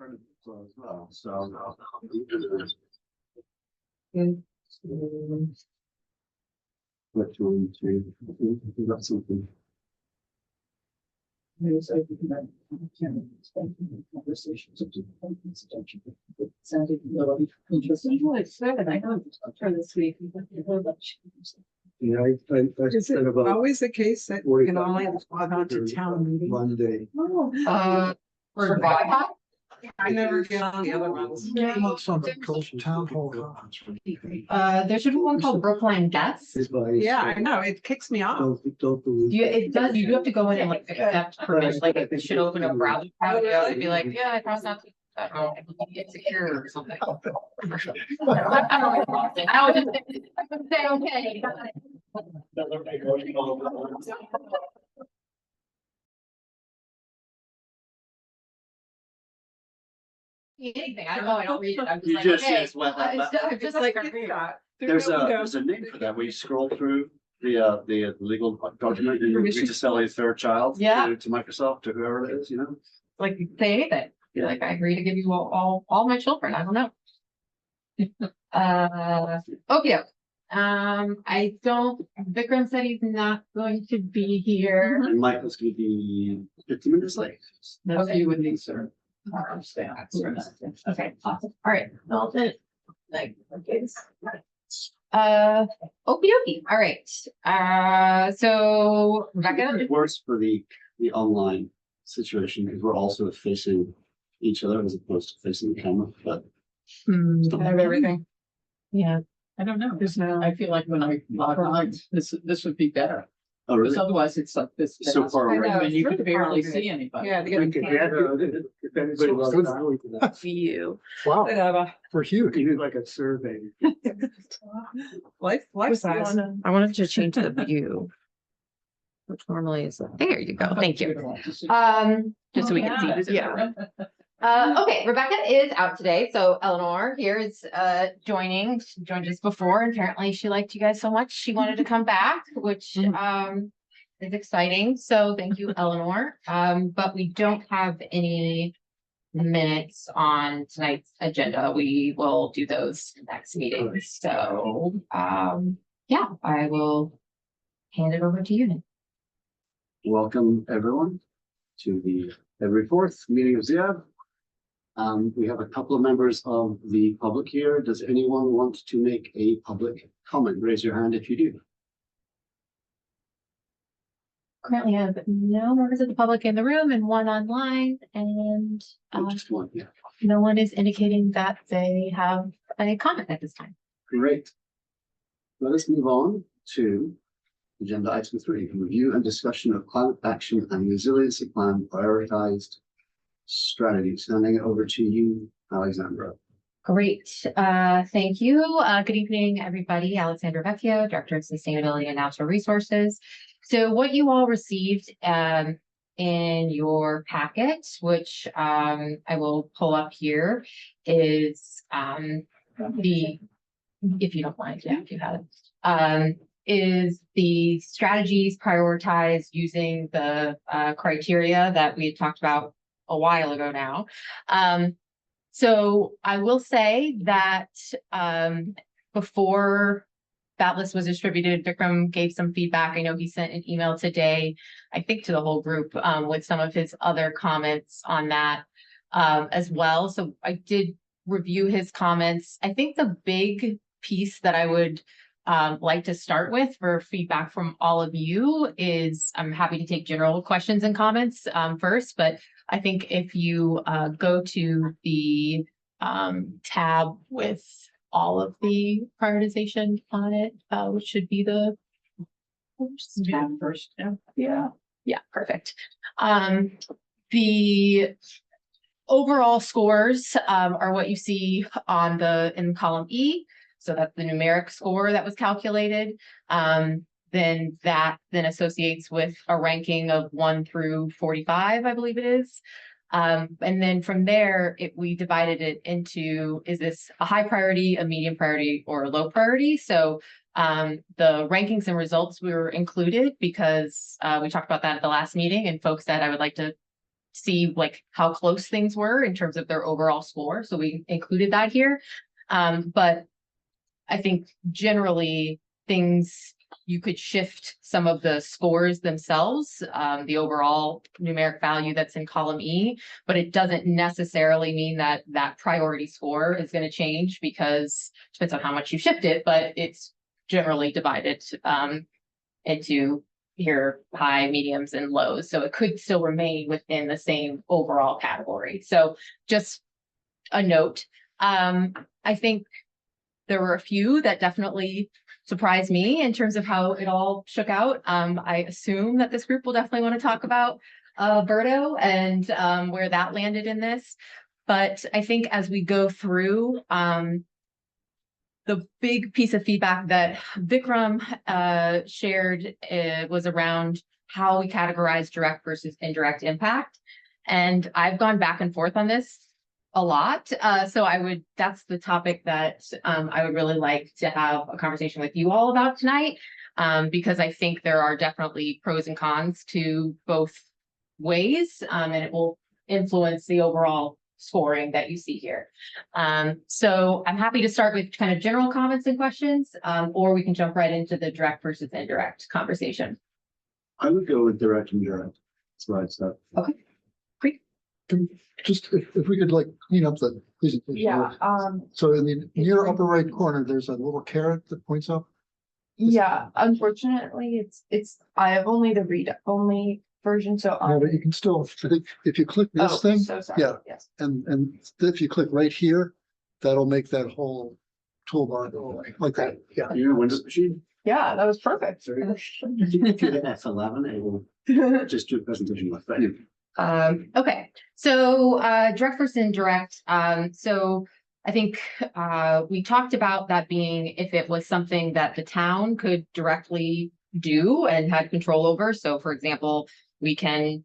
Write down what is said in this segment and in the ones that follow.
as well. So which one to you got something? Conversations. Sounded really interesting. I know for this week. Yeah, I Is said it about always the case that you can only log on to town meeting? Monday. For Wi-Fi? I never get on the other ones. Town hall conference. There should be one called Brookline Guests. Yeah, I know, it kicks me off. Don't believe. It does, you do have to go in and like accept permission, like it should open a browser tab and be like, yeah, I promise not to. I don't know, it's secure or something. I would just say, okay. Anything, I don't know, I don't read it, I'm just You like, just okay. use web. I'm just like, I read it. There's a name for that, where you scroll through the legal document and you agree to sell a third child Yeah. to Microsoft, to whoever it is, you know? Like, say anything, be like, I agree to give you all my children, I don't know. Okay. I don't, Vikram said he's not going to be here. And Michael's gonna be 50 minutes late. That's Okay. you and me, sir. Okay, awesome. All right. Well, then, like, okay. Okie dokie. All right. So Rebecca, It works for the online situation, because we're also facing each other as opposed to facing the camera, but. I have everything. yeah. I don't know. There's no. I feel like when I log on, this would be better. Oh, Because really? otherwise it's like this. So far I know, And it's you really could barely complicated. see anybody. Yeah, to get a camera. If anybody logs on, we can View. Wow, Whatever. for Hugh. do like a survey. Life size. I wanted to change the view. Which normally is, there you go. Thank you. Just so we can see who's yeah. Okay, Rebecca is out today, so Eleanor here is joined us before, and apparently she liked you guys so much she wanted to come back, which is exciting. So thank you, Eleanor. But we don't have any minutes on tonight's agenda. We will do those next meeting. So yeah, I will hand it over to you then. Welcome, everyone, to the February 4th meeting of ZIAB. We have a couple of members of the public here. Does anyone want to make a public comment? Raise your hand if you do. Currently have no members of the public in the room and one online, and Just one, yeah. no one is indicating that they have a comment at this time. Great. Let us move on to agenda item 3, review and discussion of climate action and resiliency plan prioritized strategies. Handing it over to you, Alexandra. Great, thank you. Good evening, everybody. Alexandra Vecchio, Director of Sustainability and Natural Resources. So what you all received in your packet, which I will pull up here, is if you don't mind, yeah, if you have is the strategies prioritized using the criteria that we had talked about a while ago now. So I will say that before that list was distributed, Vikram gave some feedback. I know he sent an email today, I think to the whole group, with some of his other comments on that as well. So I did review his comments. I think the big piece that I would like to start with for feedback from all of you is, I'm happy to take general questions and comments first, but I think if you go to the tab with all of the prioritization on it, which should be the First, yeah, perfect. The overall scores are what you see on in column E. So that's the numeric score that was calculated. Then that associates with a ranking of 1 through 45, I believe it is. And then from there, we divided it into, is this a high priority, a medium priority, or a low priority? So the rankings and results were included because we talked about that at the last meeting, and folks said, I would like to see like how close things were in terms of their overall score. So we included that here. But I think generally things, you could shift some of the scores themselves, the overall numeric value that's in column E, but it doesn't necessarily mean that that priority score is going to change, because it depends on how much you shift it, but it's generally divided into here high, mediums, and lows. So it could still remain within the same overall category. So just a note. I think there were a few that definitely surprised me in terms of how it all shook out. I assume that this group will definitely want to talk about Berto and where that landed in this. But I think as we go through, the big piece of feedback that Vikram shared was around how we categorize direct versus indirect impact. And I've gone back and forth on this a lot. So that's the topic that I would really like to have a conversation with you all about tonight, because I think there are definitely pros and cons to both ways, and it will influence the overall scoring that you see here. So I'm happy to start with kind of general comments and questions, or we can jump right into the direct versus indirect conversation. I would go with direct and indirect. That's right stuff. Okay, great. Just if we could like clean up the presentation. Yeah, So in the near upper right corner, there's a little carrot that points up. yeah, unfortunately, I have only the read-only version, so. Yeah, but you can still, I think, if you click Oh, this thing, so sorry, yeah. yes. and if you click right here, that'll make that whole toolbar go away, like that, yeah. You're a Windows machine? Yeah, that was perfect. If you hit F11, it will just do a presentation like that. Anyway. Okay, so direct versus indirect. So I think we talked about that being if it was something that the town could directly do and had control over. So for example, we can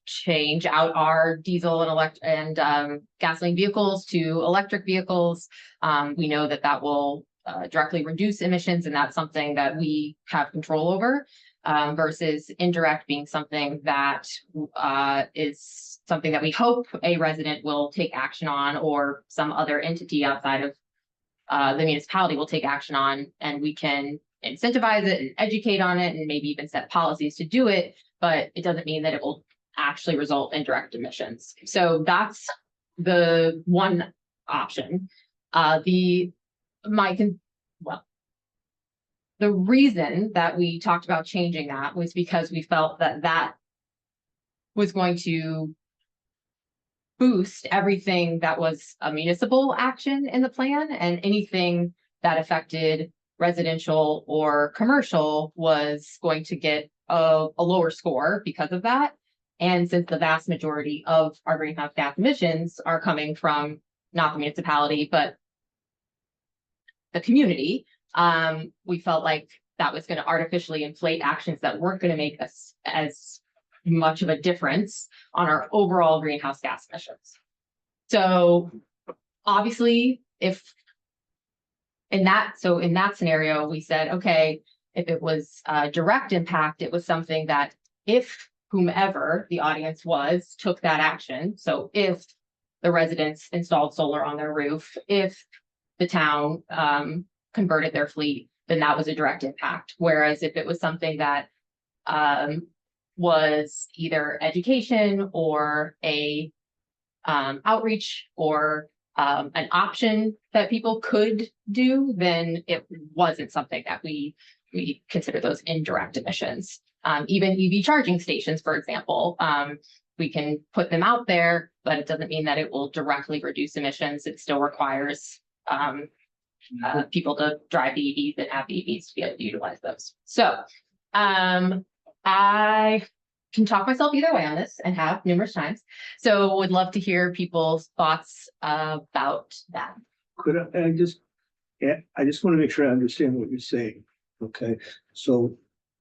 change out our diesel and gasoline vehicles to electric vehicles. We know that that will directly reduce emissions, and that's something that we have control over. Versus indirect being something that is something that we hope a resident will take action on, or some other entity outside of the municipality will take action on, and we can incentivize it and educate on it and maybe even set policies to do it, but it doesn't mean that it will actually result in direct emissions. So that's the one option. The reason that we talked about changing that was because we felt that that was going to boost everything that was a municipal action in the plan, and anything that affected residential or commercial was going to get a lower score because of that. And since the vast majority of our greenhouse gas emissions are coming from not the municipality, but the community, we felt like that was going to artificially inflate actions that weren't going to make us as much of a difference on our overall greenhouse gas emissions. So obviously, in that scenario, we said, okay, if it was direct impact, it was something that if whomever the audience was took that action. So if the residents installed solar on their roof, if the town converted their fleet, then that was a direct impact. Whereas if it was something that was either education or a outreach or an option that people could do, then it wasn't something that we consider those indirect emissions. Even EV charging stations, for example, we can put them out there, but it doesn't mean that it will directly reduce emissions. It still requires people to drive the EVs and have the EVs to be able to utilize those. So I can talk myself either way on this and have numerous times. So would love to hear people's thoughts about that. Could I just want to make sure I understand what you're saying. Okay, so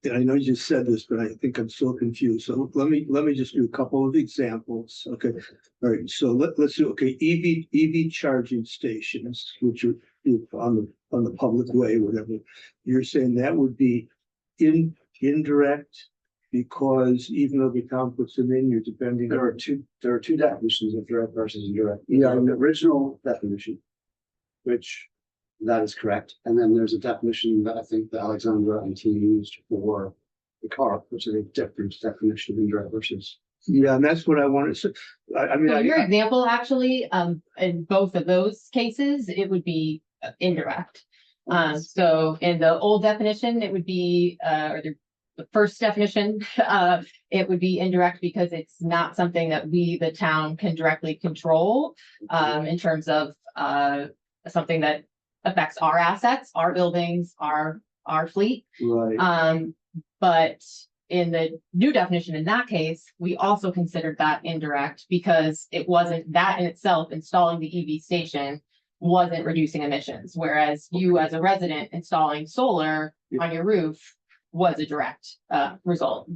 I know you just said this, but I think I'm still confused. So let me just do a couple of examples. Okay, all right. So let's do EV charging stations, which are on the public way, whatever. You're saying that would be indirect because even though the town puts them in, you're depending. There are two definitions of direct versus indirect. Yeah. The original definition, which that is correct. And then there's a definition that I think that Alexandra and team used for the car, which is a different definition of indirect versus. Yeah, and that's what I wanted to say. I mean, So your I, example, actually, in both of those cases, it would be indirect. So in the old definition, it would be, or the first definition, it would be indirect because it's not something that we, the town, can directly control, in terms of, something that affects our assets, our buildings, our fleet. right, But in the new definition, in that case, we also considered that indirect because it wasn't that in itself, installing the EV station wasn't reducing emissions, whereas you as a resident installing solar on your roof was a direct result,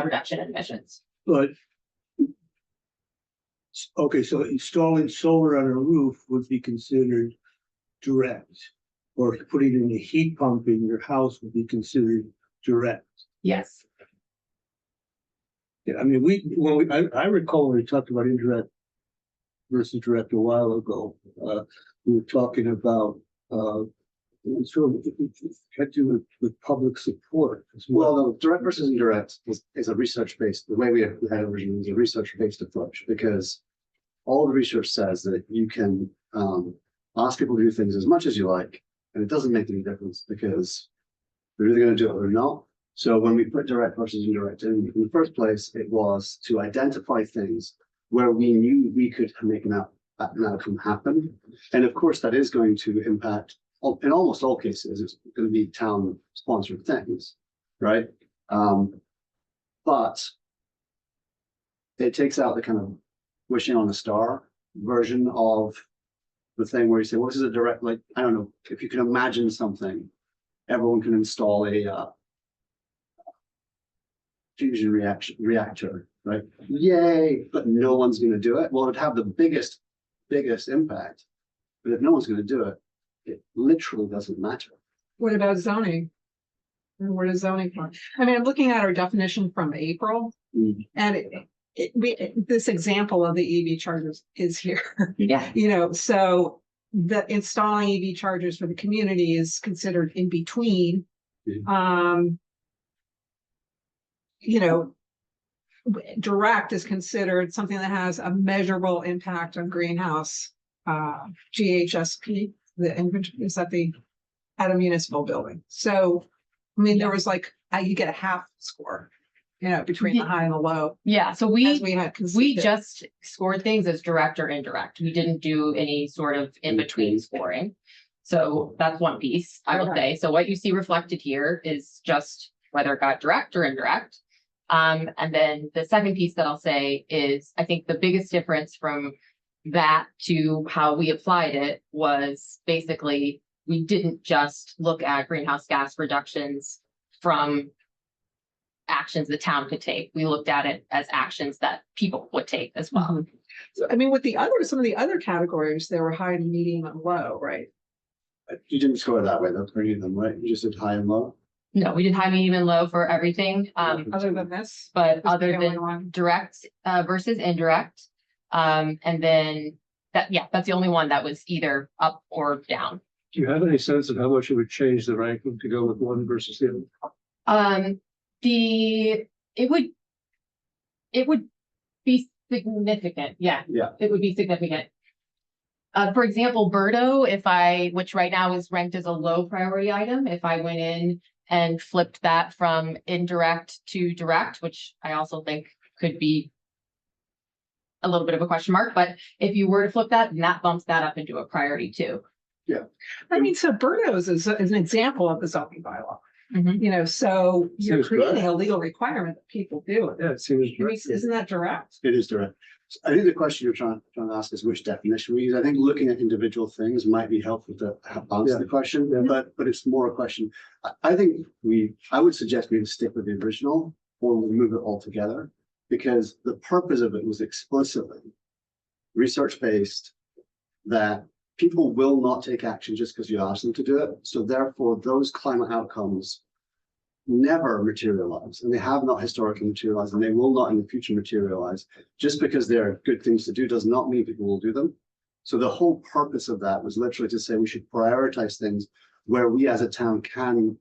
reduction in emissions. but. Okay, so installing solar on a roof would be considered direct. Or putting in a heat pump in your house would be considered direct. Yes. Yeah, I mean, I recall when we talked about indirect versus direct a while ago, we were talking about, sort of, it had to do with public support as Well, well. no, direct versus indirect is a research-based, the way we had originally was a research-based approach, because all the research says that you can ask people to do things as much as you like, and it doesn't make any difference because they're either going to do it or not. So when we put direct versus indirect in the first place, it was to identify things where we knew we could make an outcome happen. And of course, that is going to impact, in almost all cases, it's going to be town sponsored things, right? But it takes out the kind of wishing on a star version of the thing where you say, well, this is a direct, like, I don't know, if you can imagine something, everyone can install a fusion reactor, right? Yay, but no one's going to do it. Well, it'd have the biggest impact, but if no one's going to do it, it literally doesn't matter. What about zoning? And where does zoning come? I mean, I'm looking at our definition from April, Mm. and this example of the EV chargers is here. Yeah. You know, so the installing EV chargers for the community is considered in between. You know, direct is considered something that has a measurable impact on greenhouse, GHSP, the inventory is at a municipal building. So, I mean, there was like, you get a half score, you know, between the high and the low. Yeah, so As we had we conceded. just scored things as direct or indirect. We didn't do any sort of in-between scoring. So that's one piece, I will Okay. say. So what you see reflected here is just whether it got direct or indirect. And then the second piece that I'll say is, I think the biggest difference from that to how we applied it was basically, we didn't just look at greenhouse gas reductions from actions the town could take. We looked at it as actions that people would take as well. So, I mean, with some of the other categories, there were high, medium, and low, right? You didn't score it that way, though, for any of them, right? You just did high and low. No, we did high, medium, and low for everything. Other than this. But This is other the only than one. direct versus indirect. And then that's the only one that was either up or down. Do you have any sense of how much it would change the ranking to go with one versus the other? It would be significant. Yeah. Yeah. It would be significant. For example, Birdo, which right now is ranked as a low priority item, if I went in and flipped that from indirect to direct, which I also think could be a little bit of a question mark, but if you were to flip that, then that bumps that up into a priority too. I mean, so Birdos is an example of the zoning bylaw, Mhm. you know, so you're Seems direct. creating a legal requirement that people do it. Yeah, it seems. I mean, isn't that direct? It is direct. I think the question you're trying to ask is which definition we use. I think looking at individual things might be helpful to answer the question, Yeah. but it's more a question. I think I would suggest we stick with the original or remove it altogether, because the purpose of it was explicitly research-based, that people will not take action just because you ask them to do it. So therefore, those climate outcomes never materialize, and they have not historically materialized, and they will not in the future materialize. Just because they're good things to do does not mean people will do them. So the whole purpose of that was literally to say we should prioritize things where we as a town can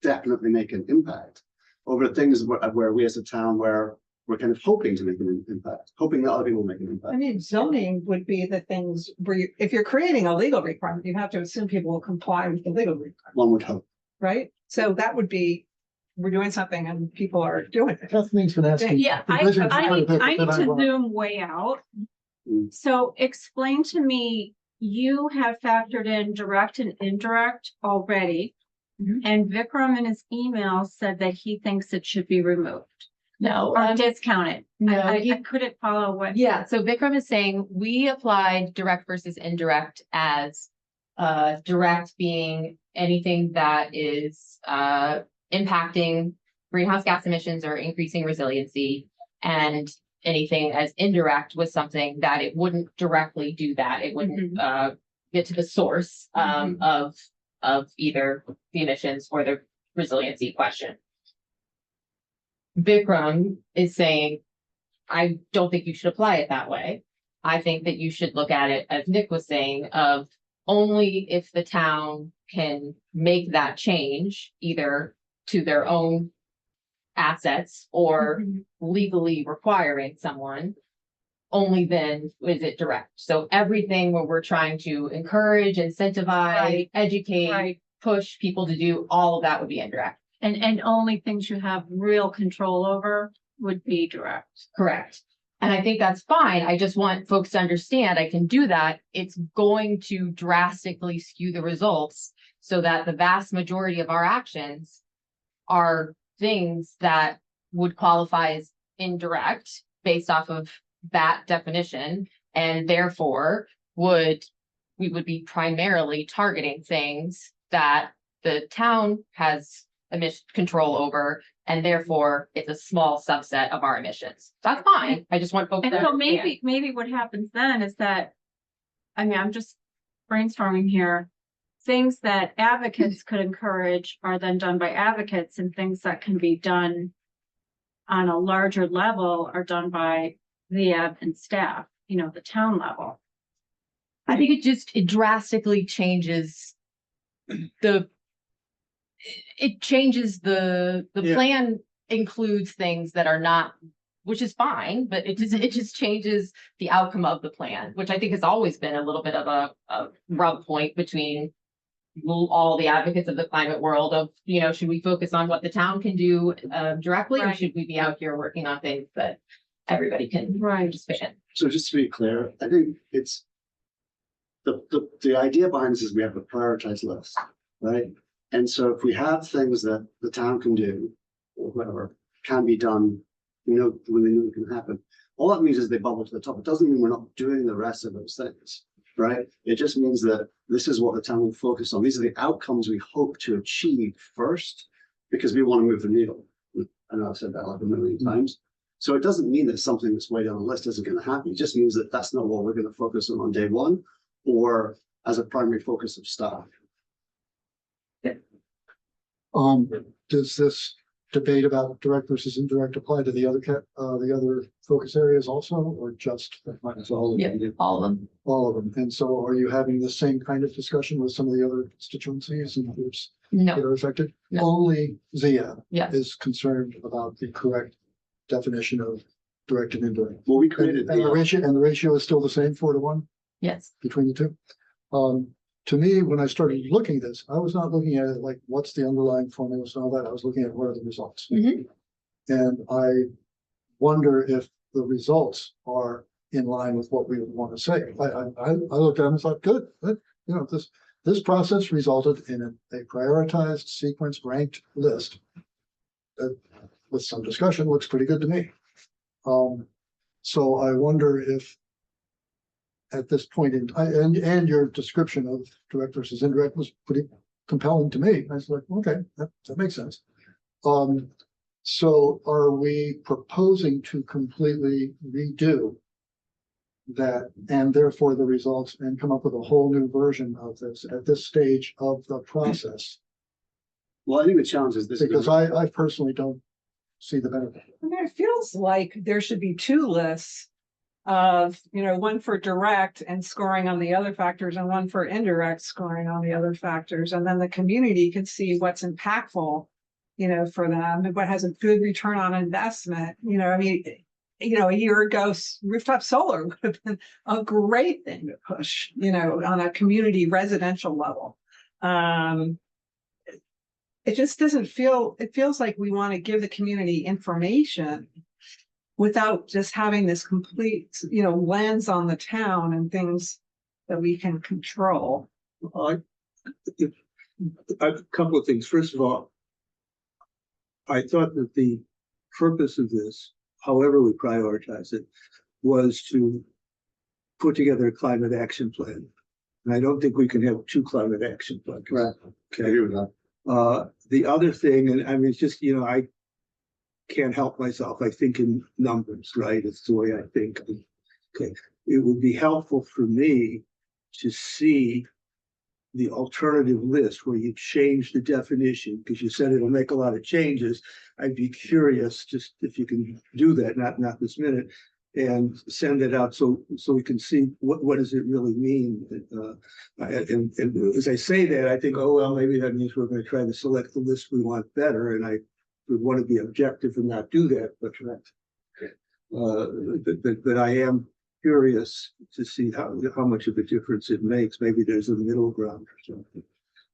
definitely make an impact over things where we as a town where we're kind of hoping to make an impact, hoping that other people make an I impact. mean, zoning would be the things where if you're creating a legal requirement, you have to assume people will comply with the legal requirement, One would hope. right? So that would be, we're doing something and people are doing it. Kathleen's been asking. Yeah, I This is I part of need it, I but need I to want- zoom way out. Mm. So explain to me, you have factored in direct and indirect already. Mhm. And Vikram in his email said that he thinks it should be removed No, or discounted. no, I couldn't follow what. Yeah, so Vikram is saying we applied direct versus indirect as direct being anything that is impacting greenhouse gas emissions or increasing resiliency, and anything as indirect was something that it wouldn't directly do that. It wouldn't get to the source of either the emissions or the resiliency question. Vikram is saying, I don't think you should apply it that way. I think that you should look at it, as Nick was saying, of only if the town can make that change, either to their own assets or legally requiring someone, only then is it direct. So everything where we're trying to encourage, incentivize, Right. educate, Right. push people to do, all of that would be indirect. And only things you have real control over would be direct. Correct. And I think that's fine. I just want folks to understand I can do that. It's going to drastically skew the results so that the vast majority of our actions are things that would qualify as indirect based off of that definition. And therefore we would be primarily targeting things that the town has emission control over, and therefore it's a small subset of our emissions. That's fine. I just want folks And to so understand. maybe what happens then is that, I mean, I'm just brainstorming here. Things that advocates could encourage are then done by advocates, and things that can be done on a larger level are done by the ad and staff, the town level. I think it drastically changes the Yeah. plan includes things that are not, which is fine, but it just changes the outcome of the plan, which I think has always been a little bit of a rub point between all the advocates of the climate world of, should we focus on what the town can do directly, or Right. should we be out here working on things that everybody can participate in? So just to be clear, I think it's the idea behind this is we have a prioritized list, right? And so if we have things that the town can do or whatever can be done, when they know it can happen, all that means is they bubble to the top. It doesn't mean we're not doing the rest of those things, right? It just means that this is what the town will focus on. These are the outcomes we hope to achieve first because we want to move the needle. I know I've said that like a million times. So it doesn't mean that something that's way down the list isn't going to happen. It just means that that's not what we're going to focus on day one or as a primary focus of staff. Does this debate about direct versus indirect apply to the other focus areas also, or just all Yeah, all of them. of them? And so are you having the same kind of discussion with some of the other constituencies and groups that No, are affected? No. Only Zia yes, is concerned about the correct definition of direct and indirect. Well, we And created the ratio is still the same, 4-1 yes. between the two. To me, when I started looking at this, I was not looking at it like, what's the underlying formulas and all that. I was looking at what are the results. Mhm. And I wonder if the results are in line with what we would want to say. I looked at them and thought, good, this process resulted in a prioritized sequence ranked list that with some discussion looks pretty good to me. So I wonder if at this point and your description of direct versus indirect was pretty compelling to me. I was like, okay, that makes sense. So are we proposing to completely redo that and therefore the results and come up with a whole new version of this at this stage of the process? Well, I think the challenge is this. Because I personally don't see the benefit. I mean, it feels like there should be two lists of, one for direct and scoring on the other factors and one for indirect scoring on the other factors. And then the community can see what's impactful, for them and what has a good return on investment. I mean, a year ago, rooftop solar would have been a great thing to push, on a community residential level. It just doesn't feel, it feels like we want to give the community information without just having this complete, lens on the town and things that we can control. A couple of things. First of all, I thought that the purpose of this, however we prioritize it, was to put together a climate action plan. And I don't think we can have two climate action plans. Right. Okay. I agree with that. The other thing, and I mean, it's just, I can't help myself. I think in numbers, right? It's the way I think. Okay. It would be helpful for me to see the alternative list where you change the definition, because you said it'll make a lot of changes. I'd be curious just if you can do that, not this minute, and send it out so we can see what does it really mean. And as I say that, I think, oh, well, maybe that means we're going to try to select the list we want better. And I would want to be objective and not do that, but I am curious to see how much of a difference it makes. Maybe there's a middle ground or something.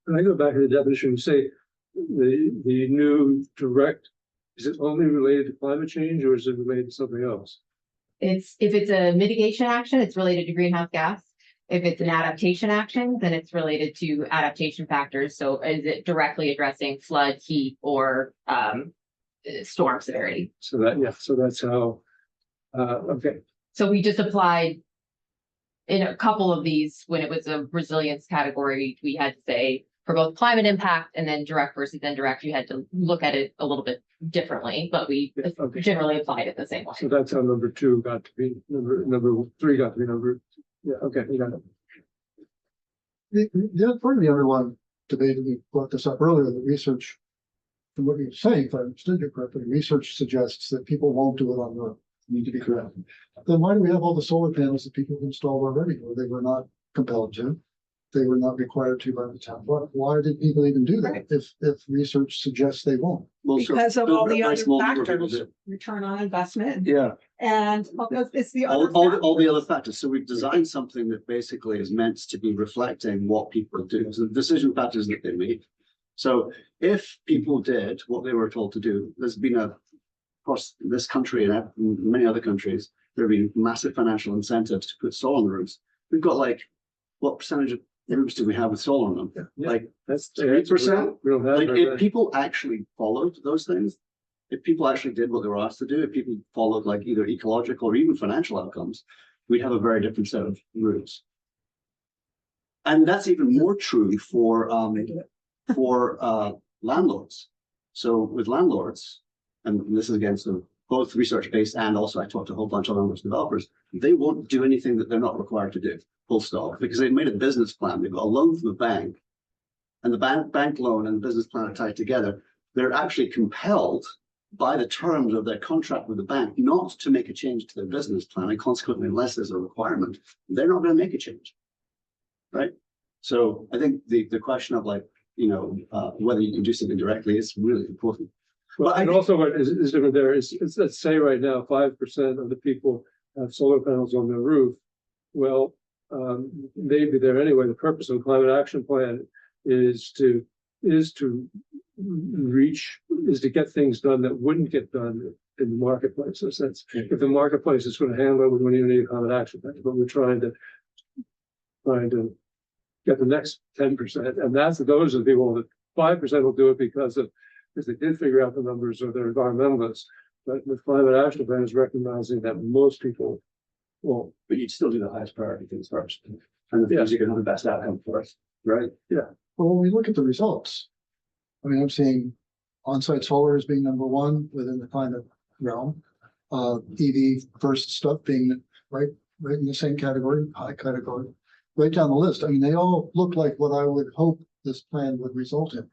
When I go back to the definition, you say the new direct, is it only related to climate change or is it related to something else? If it's a mitigation action, it's related to greenhouse gas. If it's an adaptation action, then it's related to adaptation factors. So is it directly addressing flood, heat, or storm severity? So that's how, okay. So we just applied in a couple of these when it was a resilience category, we had to say for both climate impact and then direct versus indirect, you had to look at it a little bit differently, but we Okay. generally applied it the same way. So that's how number two got to be number three got to be number. Yeah. Okay. You got it. The other part of the other one debate, we brought this up earlier, the research, from what you're saying, if I understood you correctly, research suggests that people won't do it on their own. Need to be correct. Then why do we have all the solar panels that people have installed already, or they were not compelled to? They were not required to by the town. Why did people even do that if research suggests they won't? Well, Because of all the very other small number of people factors, do. return on investment, Yeah. and it's the other. All the other factors. So we've designed something that basically is meant to be reflecting what people do. So the decision factors that they make. So if people did what they were told to do, there's been across this country and many other countries, there have been massive financial incentives to put solar on the roofs. We've got what percentage of roofs do we have with solar on them? Yeah. Like That's 3%. We don't have Like very if much. people actually followed those things, if people actually did what they were asked to do, if people followed like either ecological or even financial outcomes, we'd have a very different set of roofs. And that's even more true for landlords. So with landlords, and this is again, so both research-based and also I talked to a whole bunch of landlords developers, they won't do anything that they're not required to do, full stop, because they've made a business plan. They've got a loan from the bank, and the bank loan and the business plan are tied together. They're actually compelled by the terms of their contract with the bank not to make a change to their business plan, and consequently, unless there's a requirement, they're not going to make a change, right? So I think the question of whether you can do something directly is really important. Well, But I and think- also what is different there is, let's say right now, 5% of the people have solar panels on their roof. Well, maybe there anyway. The purpose of the climate action plan is to get things done that wouldn't get done in the marketplace. So that's, if the marketplace is going to handle it, we don't even need a climate action plan, but we're trying to get the next 10%. And those are the people that 5% will do it because they did figure out the numbers or they're environmentalists. But with climate action plan is recognizing that most people won't. But you'd still do the highest priority things first, and the things you can have the best outcome first, right? Well, when we look at the results, I mean, I'm seeing on-site solar as being number one within the climate realm. EV first stuff being right in the same category, high category, right down the list. I mean, they all look like what I would hope this plan would result in.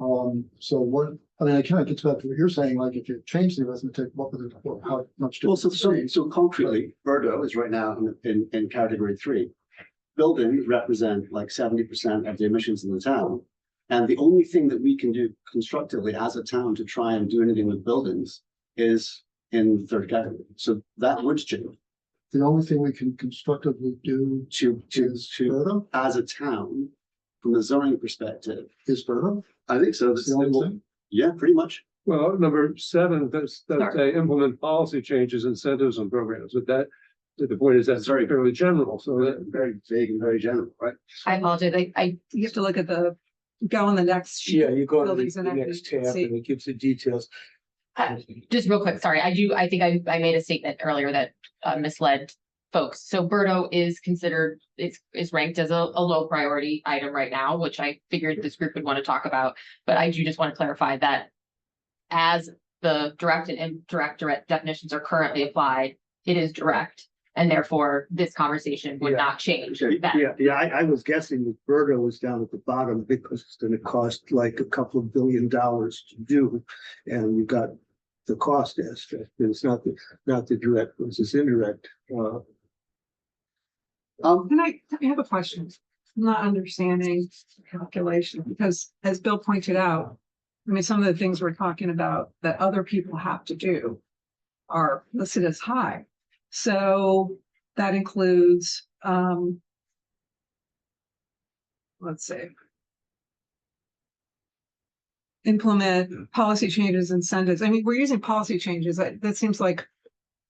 So what, I mean, I kind of gets back to what you're saying, like if you change the arithmetic, what would it, how much? Well, so, difference? so concretely, Burdo is right now in category 3. Buildings represent like 70% of the emissions in the town. And the only thing that we can do constructively as a town to try and do anything with buildings is in third category. So that would change The only thing we can constructively do to is Berta, as a town, from the zoning perspective. is Berta. I think so. That's the only thing. Yeah, pretty much. Well, number 7, does Sorry. say implement policy changes, incentives and programs, but that, the point is that's very fairly general, so that. Very vague and very general, right? I apologize. You have to look at go on the next sheet. Yeah, you go to Buildings the and next tab activities. and it gives the details. Just real quick, sorry, I think I made a statement earlier that misled folks. So Birdo is considered, is ranked as a low priority item right now, which I figured this group would want to talk about. But I do just want to clarify that as the direct and indirect definitions are currently applied, it is direct. And therefore, this conversation would Yeah. not change that. Yeah, I was guessing that Berta was down at the bottom because it's gonna cost like a couple of $1 billion to do. And you got the cost aspect, and it's not the direct versus indirect. And I have a question. I'm not understanding the calculation because as Bill pointed out, I mean, some of the things we're talking about that other people have to do are listed as high. So that includes, let's see. Implement policy changes, incentives. I mean, we're using policy changes. That seems like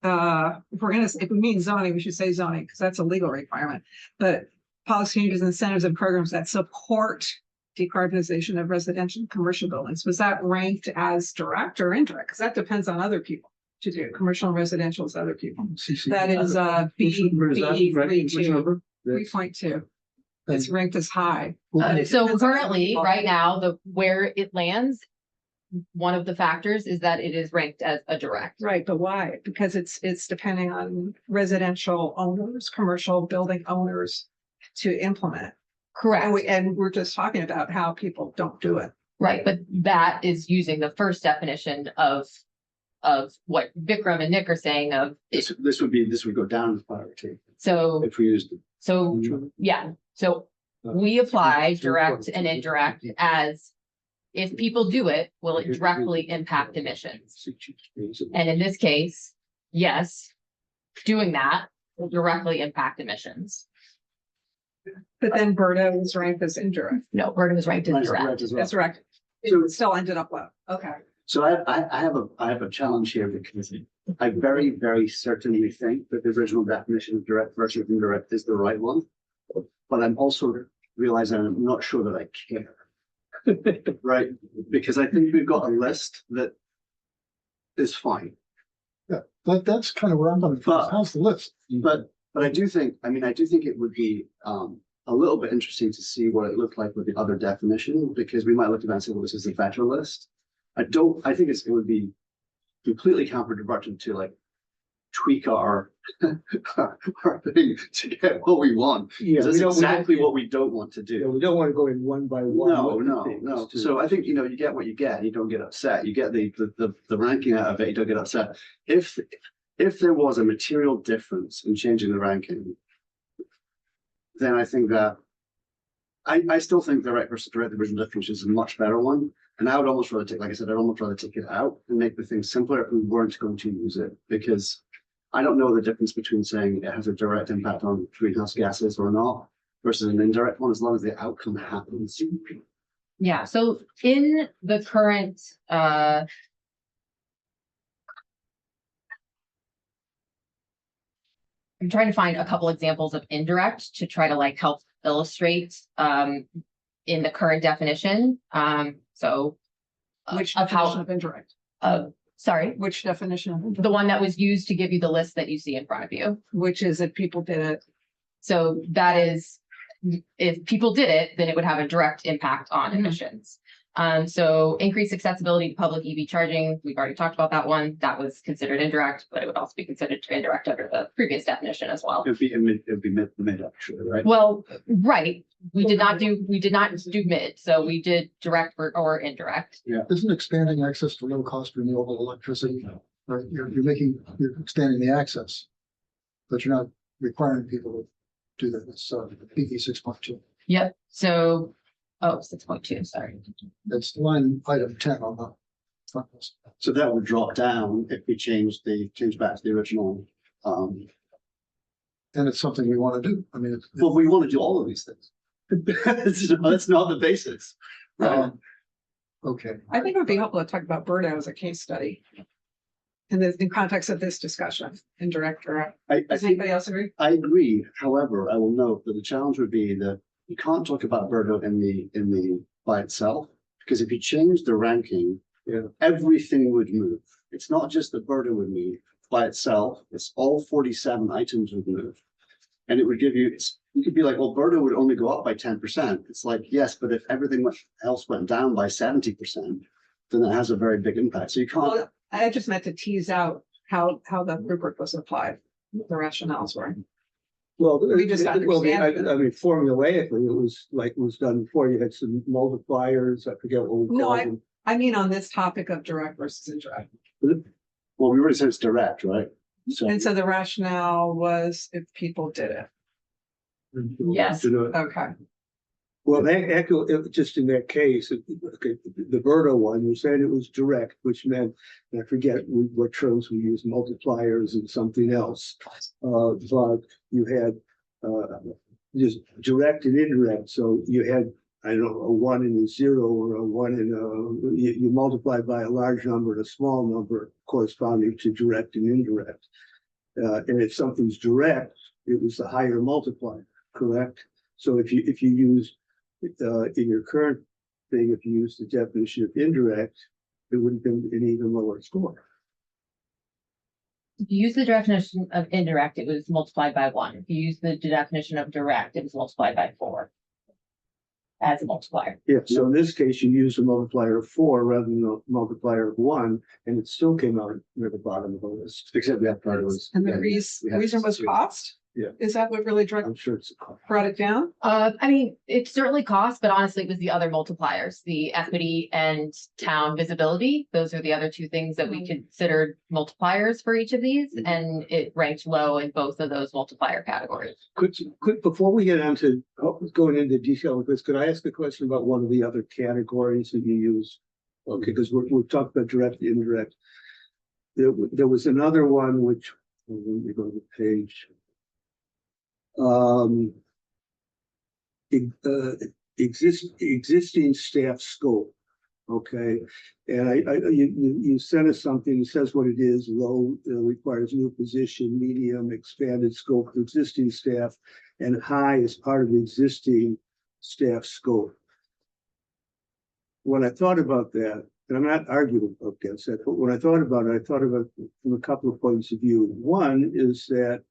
if we mean zoning, we should say zoning because that's a legal requirement. But policy changes, incentives, and programs that support decarbonization of residential and commercial buildings. Was that ranked as direct or indirect? Because that depends on other people to do. Commercial and residential is other people. That is Which number is that? Right, which 3.2. It's ranked as high. So currently, right now, where it lands, one of the factors is that it is ranked as a direct. Right, but why? Because it's depending on residential owners, commercial building owners to implement. Correct. And we're just talking about how people don't do it. Right, but that is using the first definition of what Vikram and Nick are saying of, This would go down as priority so, if we used it. so, yeah. So we apply direct and indirect as if people do it, will it directly impact emissions? And in this case, yes, doing that will directly impact emissions. But then Berta is ranked as indirect. No, Burden was ranked as Mine's direct. correct as well. That's right. So- It still ended up low. Okay. So I have a challenge here because I very, very certainly think that the original definition of direct versus indirect is the right one. But I'm also realizing I'm not sure that I care. Right? Because I think we've got a list that is fine. Yeah, that's kind of where I'm coming from. How's the list? But I do think it would be a little bit interesting to see what it looked like with the other definition, because we might look at that and say, well, this is the federal list. I think it would be completely counterproductive to like tweak our thing to get what we want. Yeah, That's exactly what we don't want to do. we don't want to go in one by one. No. with the things, too. So I think, you get what you get, you don't get upset. You get the ranking out of it, you don't get upset. If there was a material difference in changing the ranking, then I think that I still think direct versus direct original definition is a much better one. And I would almost rather take, like I said, I'd almost rather take it out and make the thing simpler if we weren't going to use it, because I don't know the difference between saying it has a direct impact on greenhouse gases or not versus an indirect one, as long as the outcome happens. Yeah, so in the current, I'm trying to find a couple examples of indirect to try to like help illustrate, in the current definition, so. Which Of definition how, of indirect? sorry, Which definition of indirect? the one that was used to give you the list that you see in front of you. Which is if people did it. So that is, if people did it, then it would have a direct impact on Mhm. emissions. So increased accessibility to public EV charging, we've already talked about that one. That was considered indirect, but it would also be considered indirect under the previous definition as well. It'd be mid actually, right? Well, right, we did not do mid, so we did direct or indirect. Isn't expanding access to low cost renewable electricity, right? You're expanding the access. But you're not requiring people to do that. It's PE 6.2. Yep, so, 6.2, sorry. That's line item 10 on the front list. So that would drop down if we change back to the original. And it's something we want to do. I mean, Well, we want to do all of these things. That's not the basics. Right? okay. I think it would be helpful to talk about Birdo as a case study. In context of this discussion, indirect, direct. I Does think anybody else agree? I agree. However, I will note that the challenge would be that you can't talk about Birdo in the by itself, because if you change the ranking, everything would move. It's not just that Birdo would move by itself, it's all 47 items would move. And it would give you, you could be like, well, Birdo would only go up by 10%. It's like, yes, but if everything else went down by 70%, then that has a very big impact. So you can't. Well, I just meant to tease out how the rubric was applied, what the rationales were. Well, We just I understand. mean, formulaically, it was done before. You had some multipliers. I forget what we No, called them. I mean, on this topic of direct versus indirect. Well, we already said it's direct, right? And so the rationale was if people did it. Yes. Okay. Well, just in that case, the Birdo one, you said it was direct, which meant, and I forget what terms we use, multipliers and something else. But you had just direct and indirect. So you had, I don't know, a 1 and a 0 or a 1 and you multiply by a large number and a small number corresponding to direct and indirect. And if something's direct, it was the higher multiplier, correct? So if you use in your current thing, if you use the definition of indirect, it would have been an even lower score. If you use the definition of indirect, it was multiplied by 1. If you use the definition of direct, it was multiplied by 4. As a multiplier. Yeah, so in this case, you use a multiplier of 4 rather than a multiplier of 1, and it still came out near the bottom of the list. Except we have Birdo's. And the reason was cost? Yeah. Is that what really I'm sure it's a cost. brought it down? I mean, it certainly costs, but honestly, it was the other multipliers, the equity and town visibility. Those are the other two things that we considered multipliers for each of these, and it ranked low in both of those multiplier categories. Could before we get on to going into detail with this, could I ask a question about one of the other categories that you use? Okay, because we've talked about direct, indirect. There was another one which, let me go to the page. Existing staff scope. Okay, and you sent us something that says what it is. Low requires new position, medium expanded scope for existing staff, and high is part of the existing staff scope. When I thought about that, and I'm not arguing against that, but when I thought about it from a couple of points of view. One is that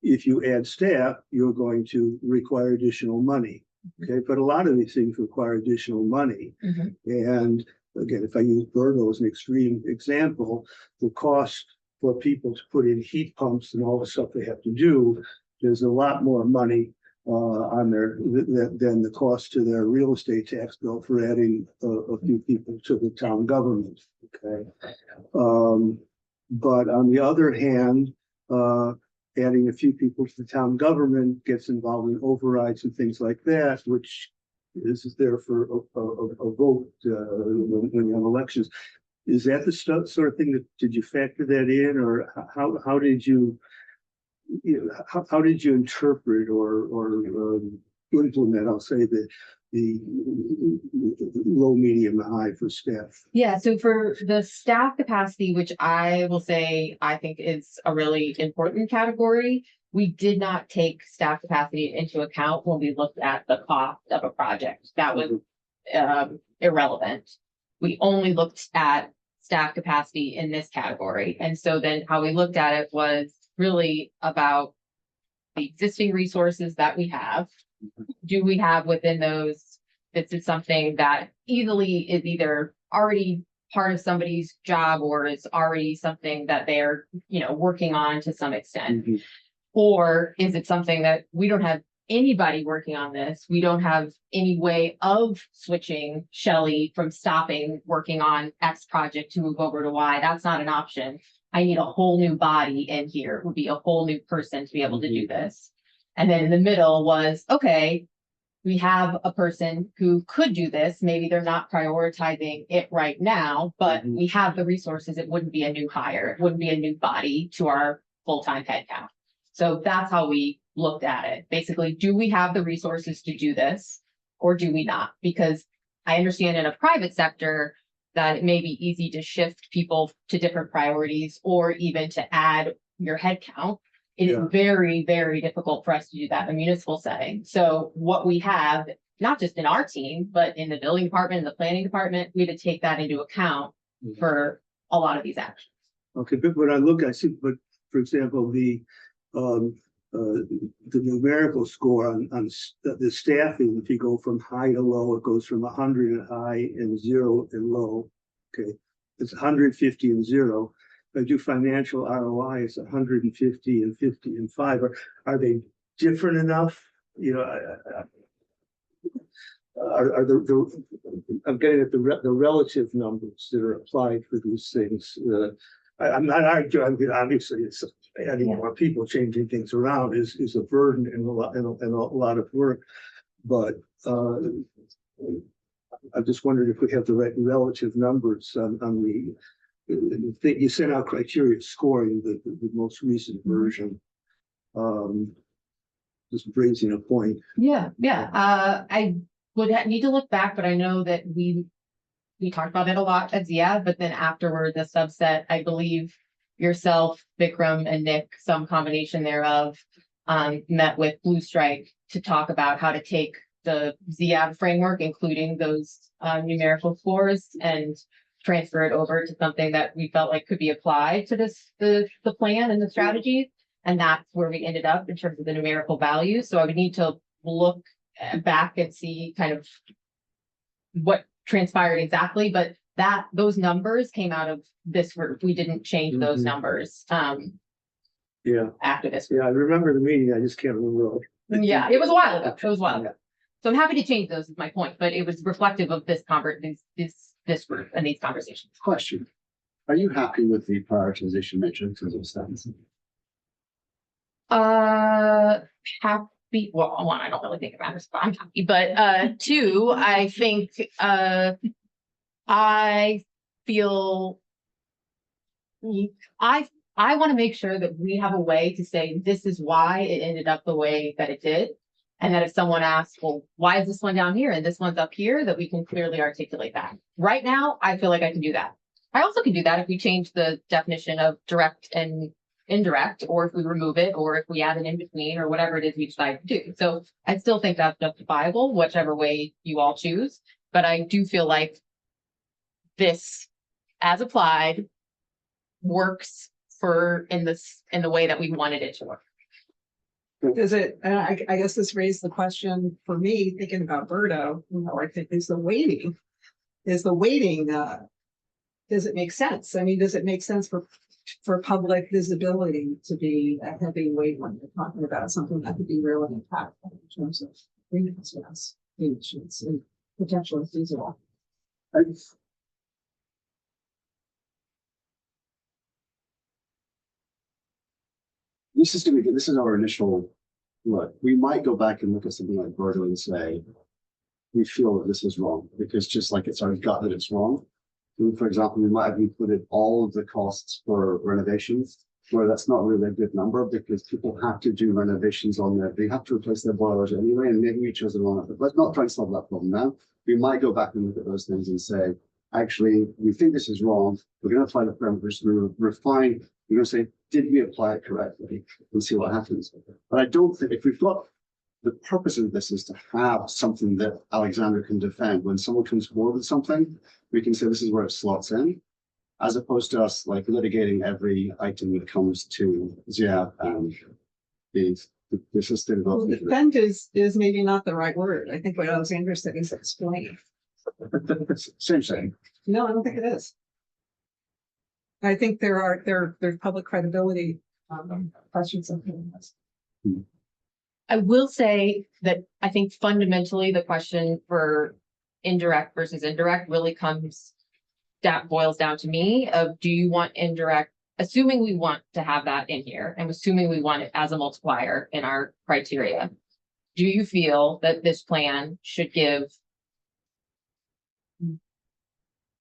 if you add staff, you're going to require additional money. Okay, but a lot of these things require additional money. And again, if I use Birdo as an extreme example, the cost for people to put in heat pumps and all the stuff they have to do, there's a lot more money on their than the cost to their real estate tax bill for adding a few people to the town government. Okay, but on the other hand, adding a few people to the town government gets involved in overrides and things like that, which is there for a vote when you have elections. Is that the sort of thing that, did you factor that in, or how did you how did you interpret or implement, I'll say, the low, medium, and high for staff? Yeah, so for the staff capacity, which I will say I think is a really important category, we did not take staff capacity into account when we looked at the cost of a project. That was irrelevant. We only looked at staff capacity in this category. And so then how we looked at it was really about the existing resources that we have. Do we have within those this is something that easily is either already part of somebody's job or is already something that they're, working on to some extent? Mhm. Or is it something that we don't have anybody working on this? We don't have any way of switching Shelley from stopping working on X project to move over to Y. That's not an option. I need a whole new body in here. It would be a whole new person to be able to do this. And then in the middle was, okay, we have a person who could do this. Maybe they're not prioritizing it right now, but Mhm. we have the resources. It wouldn't be a new hire. It wouldn't be a new body to our full-time headcount. So that's how we looked at it. Basically, do we have the resources to do this or do we not? Because I understand in a private sector that it may be easy to shift people to different priorities or even to add your headcount. It is Yeah. very, very difficult for us to do that in a municipal setting. So what we have, not just in our team, but in the building department, the planning department, we had to take that into account for a lot of these actions. Okay, but when I see, but for example, the numerical score on the staffing, if you go from high to low, it goes from 100 and high and 0 and low. Okay, it's 150 and 0. If I do financial ROI, it's 150 and 50 and 5. Are they different enough? Are I'm getting at the relative numbers that are applied for these things. I'm not arguing. I mean, obviously, it's adding more people, changing things around is a burden and a lot of work. But I just wondered if we have the right relative numbers on the. You sent out criteria scoring the most recent version. Just raising a point. Yeah. I would need to look back, but I know that we talked about it a lot at ZIA, but then afterward, the subset, I believe yourself, Vikram and Nick, some combination thereof, met with Blue Strike to talk about how to take the ZIA framework, including those numerical scores, and transfer it over to something that we felt like could be applied to the plan and the strategies. And that's where we ended up in terms of the numerical values. So I would need to look back and see kind of what transpired exactly, but those numbers came out of this group. We didn't change those numbers Yeah, after this. I remember the meeting. I just can't remember. Yeah, it was a while ago. So I'm happy to change those is my point, but it was reflective of this group and these conversations. Question. Are you happy with the prioritization matrix as it stands? Happy. Well, one, I don't really think it matters, but I'm happy. But two, I think I feel I want to make sure that we have a way to say this is why it ended up the way that it did. And that if someone asks, well, why is this one down here and this one's up here, that we can clearly articulate that. Right now, I feel like I can do that. I also can do that if we change the definition of direct and indirect, or if we remove it, or if we add an in between, or whatever it is we decide to do. So I still think that's justifiable, whichever way you all choose. But I do feel like this, as applied, works in the way that we wanted it to work. Does it, I guess this raised the question for me, thinking about Berto, I think is the weighting, does it make sense? I mean, does it make sense for public visibility to be a heavy weight when you're talking about something that could be really impactful in terms of greenhouse gas emissions and potentially feasible? This is our initial look. We might go back and look at something like Berto and say, we feel that this is wrong, because just like it's our gut that it's wrong. And for example, we might have included all of the costs for renovations, where that's not really a good number because people have to do renovations on they have to replace their boilers anyway, and maybe we chose the wrong. But let's not try and solve that problem now. We might go back and look at those things and say, actually, we think this is wrong. We're going to apply the parameters, refine. We're going to say, did we apply it correctly, and see what happens. But I don't think if we've got the purpose of this is to have something that Alexander can defend. When someone comes forward with something, we can say this is where it slots in, as opposed to us like litigating every item that comes to ZIA and the the sustainability. Defend is maybe not the right word. I think what Alexander said is explain. Same thing. No, I don't think it is. I think there's public credibility questions of this. I will say that I think fundamentally the question for indirect versus indirect really boils down to me of, do you want indirect, assuming we want to have that in here and assuming we want it as a multiplier in our criteria, do you feel that this plan should give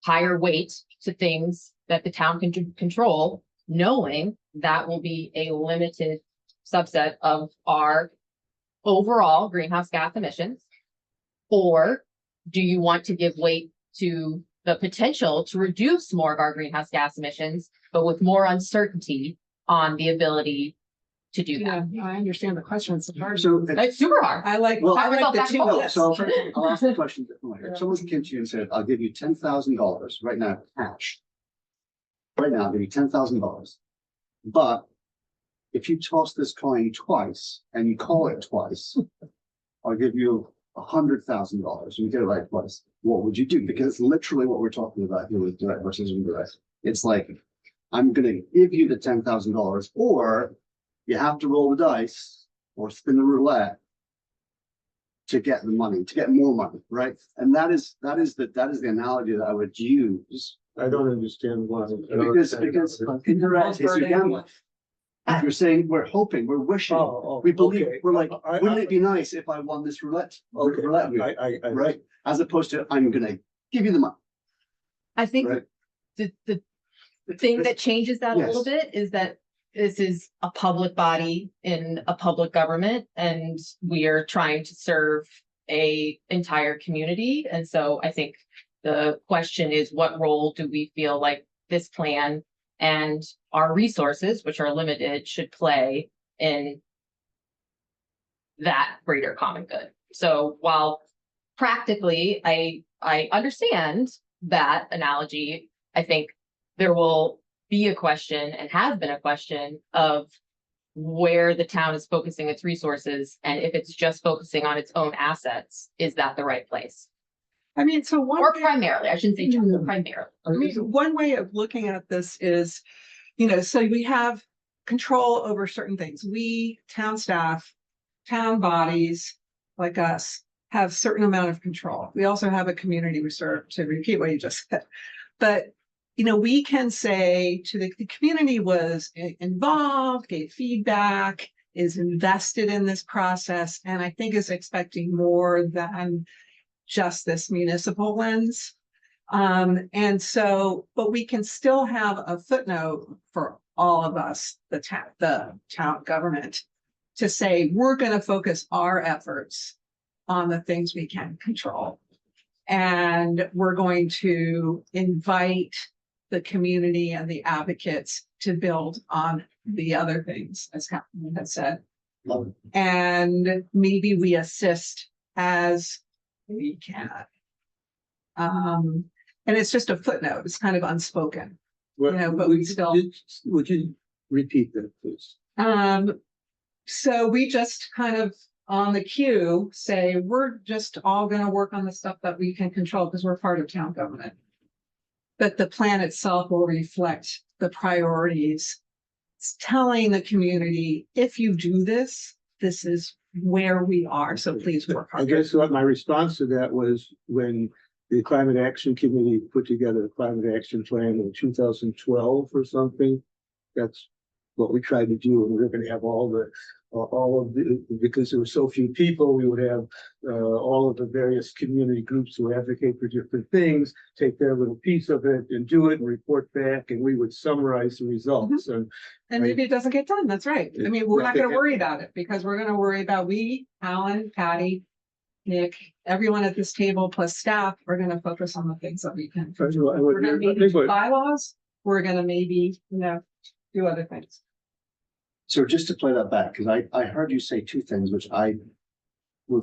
higher weight to things that the town can control, knowing that will be a limited subset of our overall greenhouse gas emissions? Or do you want to give weight to the potential to reduce more of our greenhouse gas emissions, but with more uncertainty on the ability to do Yeah, that? I understand the question. It's hard. So, It's super hard. I like Well, the back and two forth. lists. so I'll ask the question differently. If someone came to you and said, I'll give you $10,000 right now, cash. Right now, I'll give you $10,000. But if you toss this coin twice and you call it twice, I'll give you $100,000 and you get it right twice. What would you do? Because it's literally what we're talking about here with direct versus indirect. It's like, I'm gonna give you the $10,000, or you have to roll the dice or spin the roulette to get the money, to get more money, right? And that is the analogy that I would use. I don't understand why. Because indirect is you gambling. You're saying, we're hoping, we're wishing, we believe, we're like, wouldn't it be nice if I won this roulette? Roulette wheel, right? As opposed to, I'm gonna give you the money. I think Right. the thing that changes that a little Yes. bit is that this is a public body in a public government, and we are trying to serve a entire community. And so I think the question is, what role do we feel like this plan and our resources, which are limited, should play in that greater common good? So while practically I understand that analogy, I think there will be a question, and has been a question, of where the town is focusing its resources, and if it's just focusing on its own assets, is that the right place? I mean, so one. Or way- primarily, I shouldn't say just, but primarily. I mean, one way of looking at this is, so we have control over certain things. We, town staff, town bodies like us, have certain amount of control. We also have a community we serve, to repeat what you just said. But, we can say to the community was involved, gave feedback, is invested in this process, and I think is expecting more than just this municipal lens. And so, but we can still have a footnote for all of us, the town government, to say, we're going to focus our efforts on the things we can control. And we're going to invite the community and the advocates to build on the other things, as Catherine had said. Love it. And maybe we assist as we can. And it's just a footnote. It's kind of unspoken. But we still. Would you repeat that, please? So we just kind of on the queue say, we're just all gonna work on the stuff that we can control because we're part of town government. But the plan itself will reflect the priorities. It's telling the community, if you do this, this is where we are. So please work I hard. guess what my response to that was when the Climate Action Committee put together the Climate Action Plan in 2012 or something. That's what we tried to do, and we were going to have all of the, because there were so few people, we would have all of the various community groups who advocate for different things, take their little piece of it and do it and report back, and we would summarize the results. And And maybe it doesn't get done. That's right. I mean, we're not gonna worry about it because we're gonna worry about Alan, Patty, Nick, everyone at this table plus staff are gonna focus on the things that we can. We're gonna maybe do bylaws. We're gonna maybe, do other things. So just to play that back, because I heard you say two things which I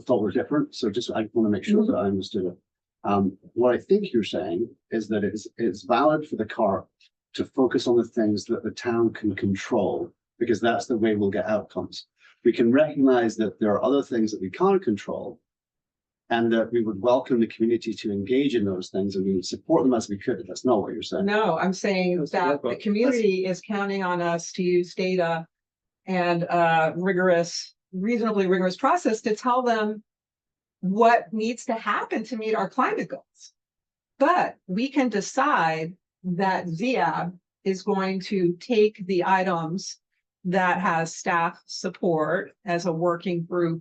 thought were different. So I want to make sure that I understood it. What I think you're saying is that it's valid for the CARP to focus on the things that the town can control, because that's the way we'll get outcomes. we can recognize that there are other things that we can't control. And that we would welcome the community to engage in those things and we would support them as we could. That's not what you're saying. No, I'm saying That's that what the I thought. community is counting on us to use data and reasonably rigorous process to tell them what needs to happen to meet our climate goals. But we can decide that ZIAB is going to take the items that has staff support as a working group,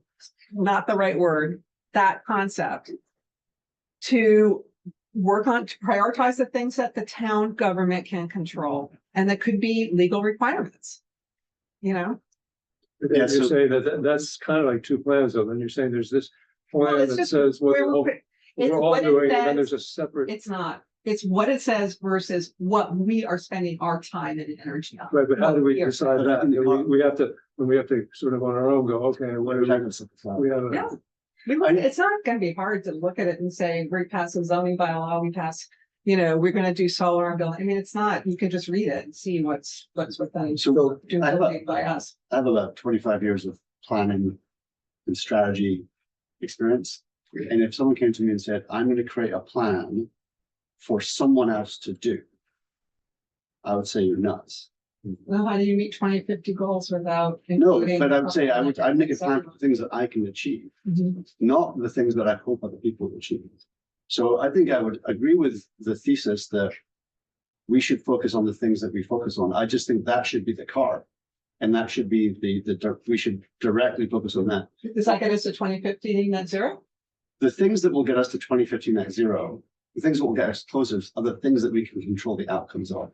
not the right word, that concept, to work on, to prioritize the things that the town government can control, and that could be legal requirements. You know, You're Yeah, so- saying that that's kind of like two plans, though, then you're saying there's this Well, plan it's that just says what where we're- it's we're all what it doing, and then says. there's a separate. it's not. It's what it says versus what we are spending our time and energy on. Right, but how do we What are- decide that? I mean, we have to, when we have to sort of on our own go, okay, what We're not do gonna simplify. we have? Yeah. A, It's not gonna be hard to look at it and say, we pass a zoning bylaw, we pass, you know, we're gonna do solar and building. I mean, it's not, you can just read it and see what's within. So I have, By us. I have about 25 years of planning and strategy experience. And if someone came to me and said, I'm going to create a plan for someone else to do, I would say you're nuts. Well, how do you meet 2050 goals without? No, including- but I would say I'd make a plan for the things that I can achieve, Mhm. not the things that I hope other people will achieve. So I think I would agree with the thesis that we should focus on the things that we focus on. I just think that should be the car. And that should be we should directly focus on that. Does that get us to 2050 net zero? The things that will get us to 2050 net zero, the things that will get us closer are the things that we can control the outcomes of.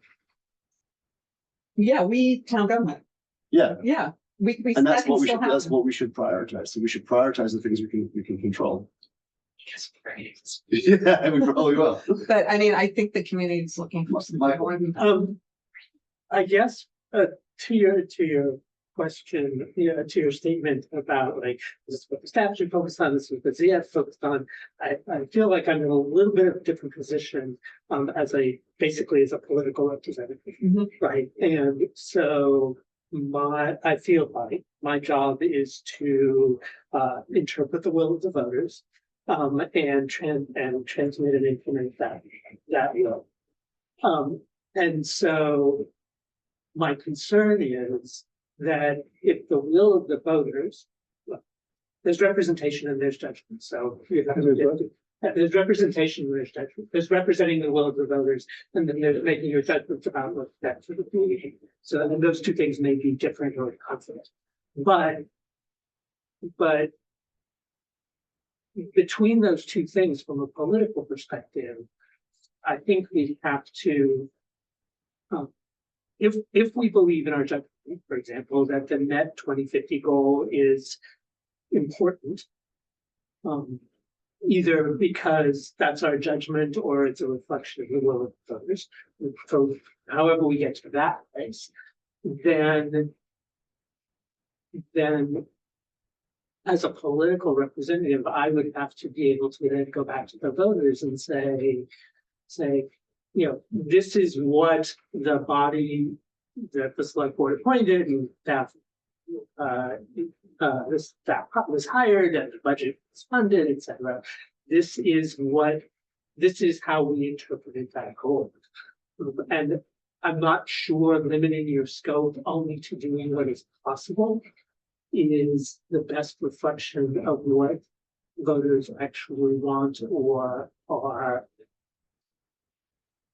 Yeah, we, town government, Yeah, yeah, we. and that that's can what we still should, that's happen. what we should prioritize. So we should prioritize the things we can control. Yeah, we probably will. But I mean, I think the community is looking for some. Michael. I guess, to your question, to your statement about like, this is what the staff should focus on, this is what the ZF focused on. I feel like I'm in a little bit of a different position, basically as a political representative, Mhm. right? And so I feel like my job is to, interpret the will of the voters, and transmit and implement that will. And so my concern is that if the will of the voters, well, there's representation and there's judgment, so there's representation and there's judgment. There's representing the will of the voters, and then there's making your judgments about what's best for the community. So then those two things may be different or conflict, but between those two things, from a political perspective, I think we have to, if we believe in our judgment, for example, that the net 2050 goal is important, either because that's our judgment or it's a reflection of the will of the voters. So however we get to that place, then as a political representative, I would have to be able to then go back to the voters and say, you know, this is what the body that the select board appointed and staff, this staff was hired and the budget was funded, etc. This is how we interpreted that goal. And I'm not sure limiting your scope only to doing what is possible is the best reflection of what voters actually want or are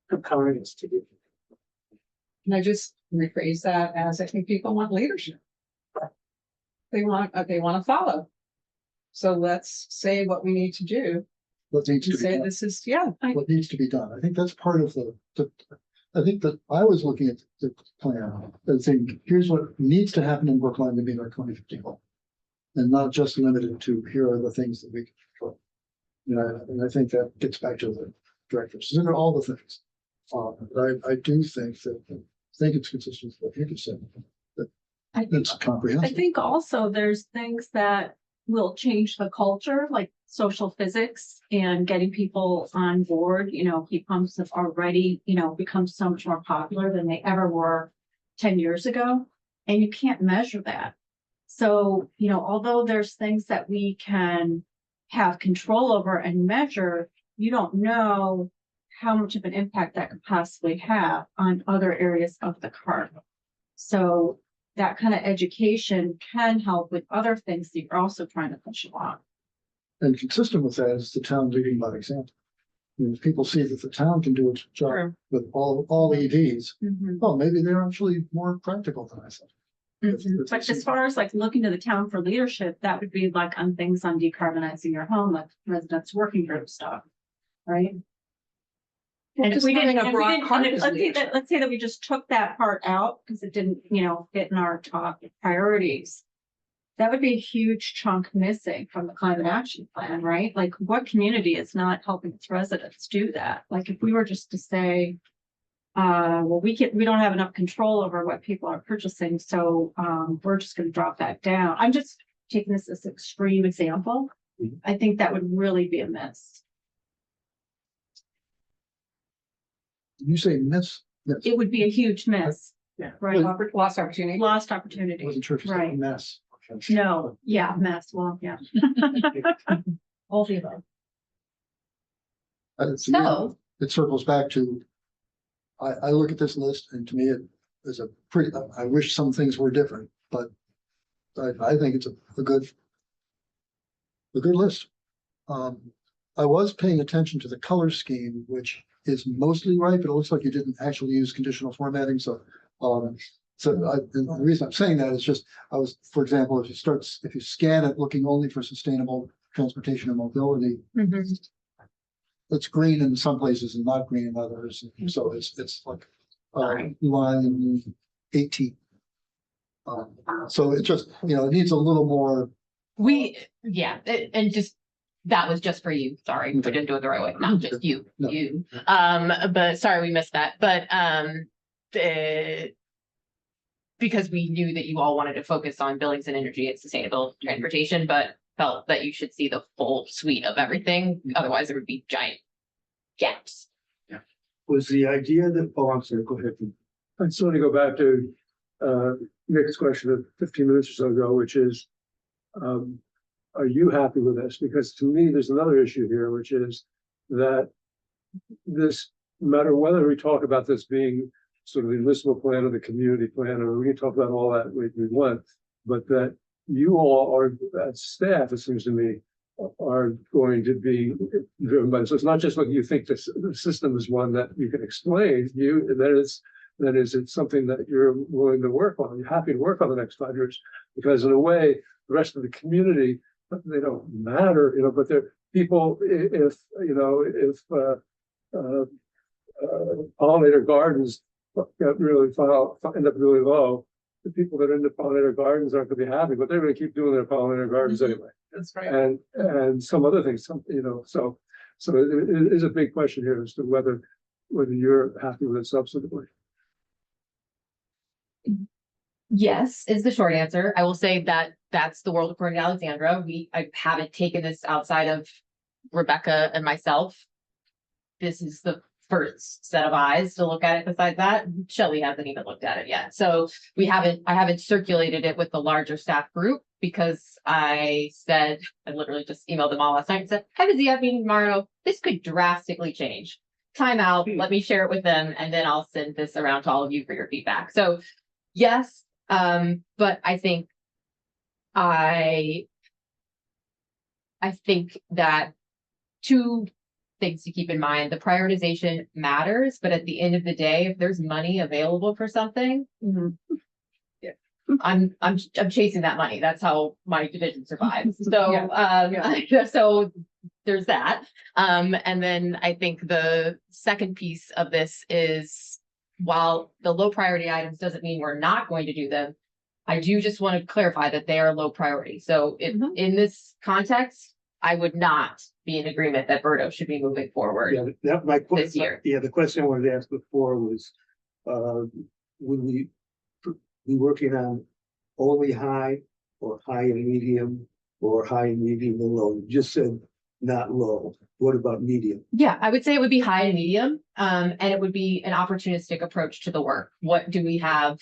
compelling us to do. Can I just rephrase that as I think people want leadership? They want to follow. So let's say what we need to do. What needs And to be say done, this is, yeah, what needs to be done. I think that's part of I think that I was looking at the plan and saying, here's what needs to happen in Brookline to meet our 2050 goal. And not just limited to, here are the things that we can control. You know, and I think that gets back to the directors, these are all the things. But I do think that, I think it's consistent with what you just said, that I think, it's I comprehensive. think also there's things that will change the culture, like social physics and getting people on board. You know, heat pumps have already, become so much more popular than they ever were 10 years ago. And you can't measure that. So, although there's things that we can have control over and measure, you don't know how much of an impact that could possibly have on other areas of the carbon. So that kind of education can help with other things that you're also trying to push along. And consistent with that is the town leading by example. If people see that the town can do its job True. with all EVs, well, maybe they're actually more practical than I thought. But as far as like looking to the town for leadership, that would be like on things on decarbonizing your home, like residents working group stuff, right? And if we didn't, and we didn't- and if- let's say that we just took that part out because it didn't, fit in our top priorities. That would be a huge chunk missing from the climate action plan, right? Like what community is not helping its residents do that? Like if we were just to say, well, we don't have enough control over what people are purchasing, so we're just going to drop that down. I'm just taking this as an extreme example. I think that would really be a miss. You say miss? Yes. It would be a huge miss. Yeah. Right. Lost opportunity. Lost I opportunity. wasn't sure if you said Right. mess. No, yeah, mess. Well, yeah. All the above. To me, So- it circles back to, I look at this list and to me it is a pretty, I wish some things were different, but I think it's a good list. I was paying attention to the color scheme, which is mostly right, but it looks like you didn't actually use conditional formatting, so the reason I'm saying that is just, for example, if you scan it looking only for sustainable transportation and mobility, it's green in some places and not green in others. So it's like line 18. So it just, it needs a little more. And just, that was just for you. Sorry, we didn't do it the right way. Not just you, No. you. But sorry, we missed that. But because we knew that you all wanted to focus on buildings and energy and sustainable transportation, but felt that you should see the full suite of everything. Otherwise, there would be giant gaps. Was the idea that, oh, I'm sorry, go ahead. I just want to go back to Nick's question of 15 minutes or so ago, which is, are you happy with this? Because to me, there's another issue here, which is that this, no matter whether we talk about this being sort of the municipal plan or the community plan, or we can talk about all that we want, but that you all are, as staff, it seems to me, are going to be driven by this. So it's not just what you think the system is one that you can explain. That is it's something that you're willing to work on. You're happy to work on the next 5 years, because in a way, the rest of the community, they don't matter, but they're people, if pollinator gardens get really end up really low, the people that are into pollinator gardens aren't going to be happy, but they're going to keep doing their pollinator gardens anyway. That's right. And some other things, so it is a big question here as to whether you're happy with it substantively. Yes, is the short answer. I will say that that's the world according to Alexandra. I haven't taken this outside of Rebecca and myself. This is the first set of eyes to look at it. Besides that, Shelley hasn't even looked at it yet. So I haven't circulated it with the larger staff group, because I literally just emailed them all last night and said, I have a ZF meeting tomorrow. This could drastically change. Time out, let me share it with them, and then I'll send this around to all of you for your feedback. So yes, but I think that two things to keep in mind. The prioritization matters, but at the end of the day, if there's money available for something, I'm chasing that money. That's how my division survives. So so there's that. And then I think the second piece of this is, while the low priority items doesn't mean we're not going to do them, I do just want to clarify that they are low priority. So if in this context, I would not be in agreement that Berto should be moving forward. Yeah, that my this year. Yeah, the question I wanted to ask before was, would we be working on only high, or high and medium, or high and medium and low? You just said not low. What about medium? Yeah, I would say it would be high and medium, and it would be an opportunistic approach to the work. What do we have,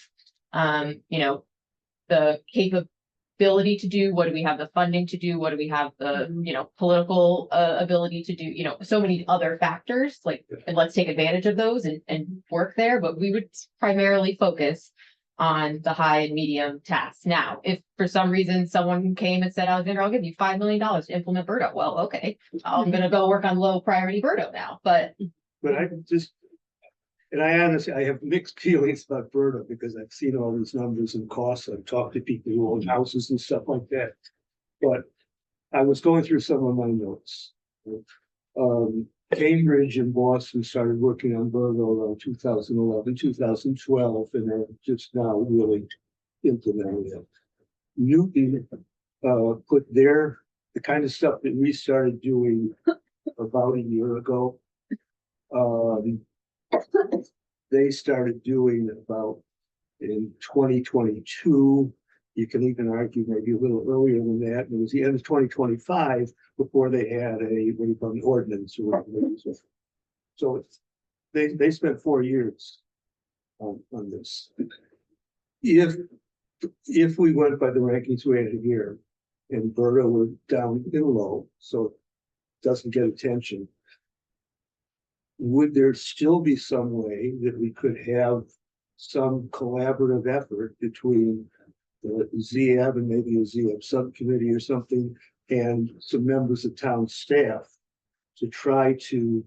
the ability to do? What do we have the funding to do? What do we have the, political ability to do? So many other factors, like, and let's take advantage of those and work there, but we would primarily focus on the high and medium tasks. Now, if for some reason someone came and said, Alexander, I'll give you $5 million to implement Birdo. Well, okay, I'm gonna go work on low priority Birdo now, but I just, and I honestly, I have mixed feelings about Berta because I've seen all these numbers and costs. I've talked to people who own houses and stuff like that. But I was going through some of my notes. Cambridge and Boston started working on Berta around 2011, 2012, and they're just now really implementing it. Newton put the kind of stuff that we started doing about a year ago. They started doing about in 2022. You can even argue maybe a little earlier than that. It was the end of 2025 before they had what you call an ordinance or whatever. So they spent 4 years on this. If we went by the rankings we had here, and Berta were down in low, so it doesn't get attention, would there still be some way that we could have some collaborative effort between the ZAB and maybe a ZAB subcommittee or something, and some members of town staff to try to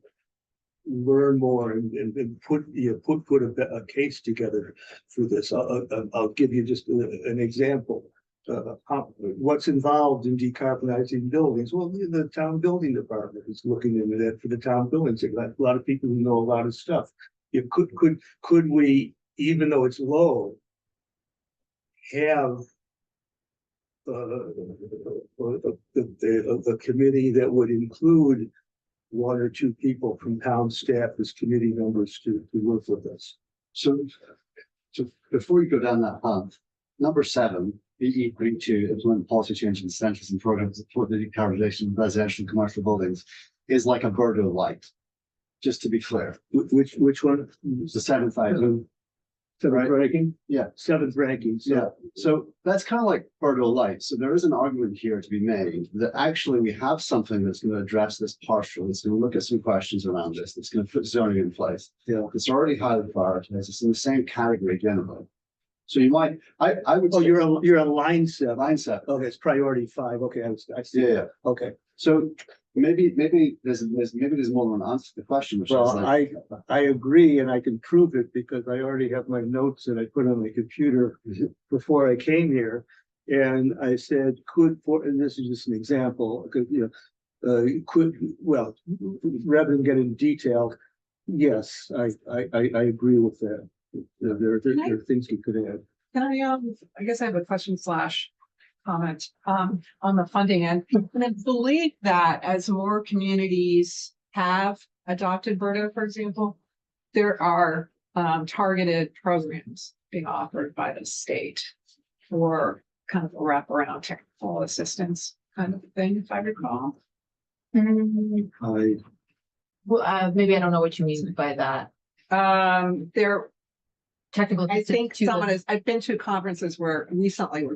learn more and put a case together for this? I'll give you just an example. What's involved in decarbonizing buildings? Well, the town building department is looking into that for the town buildings. They've got a lot of people who know a lot of stuff. Could we, even though it's low, have a committee that would include 1 or 2 people from town staff as committee members to work with us? So before you go down that path, number 7, BE agreed to implement policy change incentives and programs for the decarbonization of residential and commercial buildings is like a Birdo light. Just to be clear. Which one? The 7th item. Seventh ranking? Yeah. 7th ranking. So Yeah. So that's kind of like Birdo light. So there is an argument here to be made that actually we have something that's going to address this partially. It's going to look at some questions around this. It's going to put zoning in place. Yeah. It's already highly prioritized. It's in the same category generally. So you might, I would. Oh, say- you're on line 7. Line 7. Okay, it's priority 5. Okay, I see. Yeah. Okay. So maybe there's more than an answer to the question, which is Well, like, I agree, and I can prove it because I already have my notes that I put on my computer before I came here. And I said, and this is just an example, rather than get in detail, yes, I agree with that. There are things you could add. Can I guess I have a question / comment, on the funding end. And I believe that as more communities have adopted Birdo, for example, there are, targeted programs being offered by the state for kind of a wraparound technical assistance kind of thing, if I recall. well, maybe I don't know what you mean by that. There, Technical. I think assistance to I've been to conferences where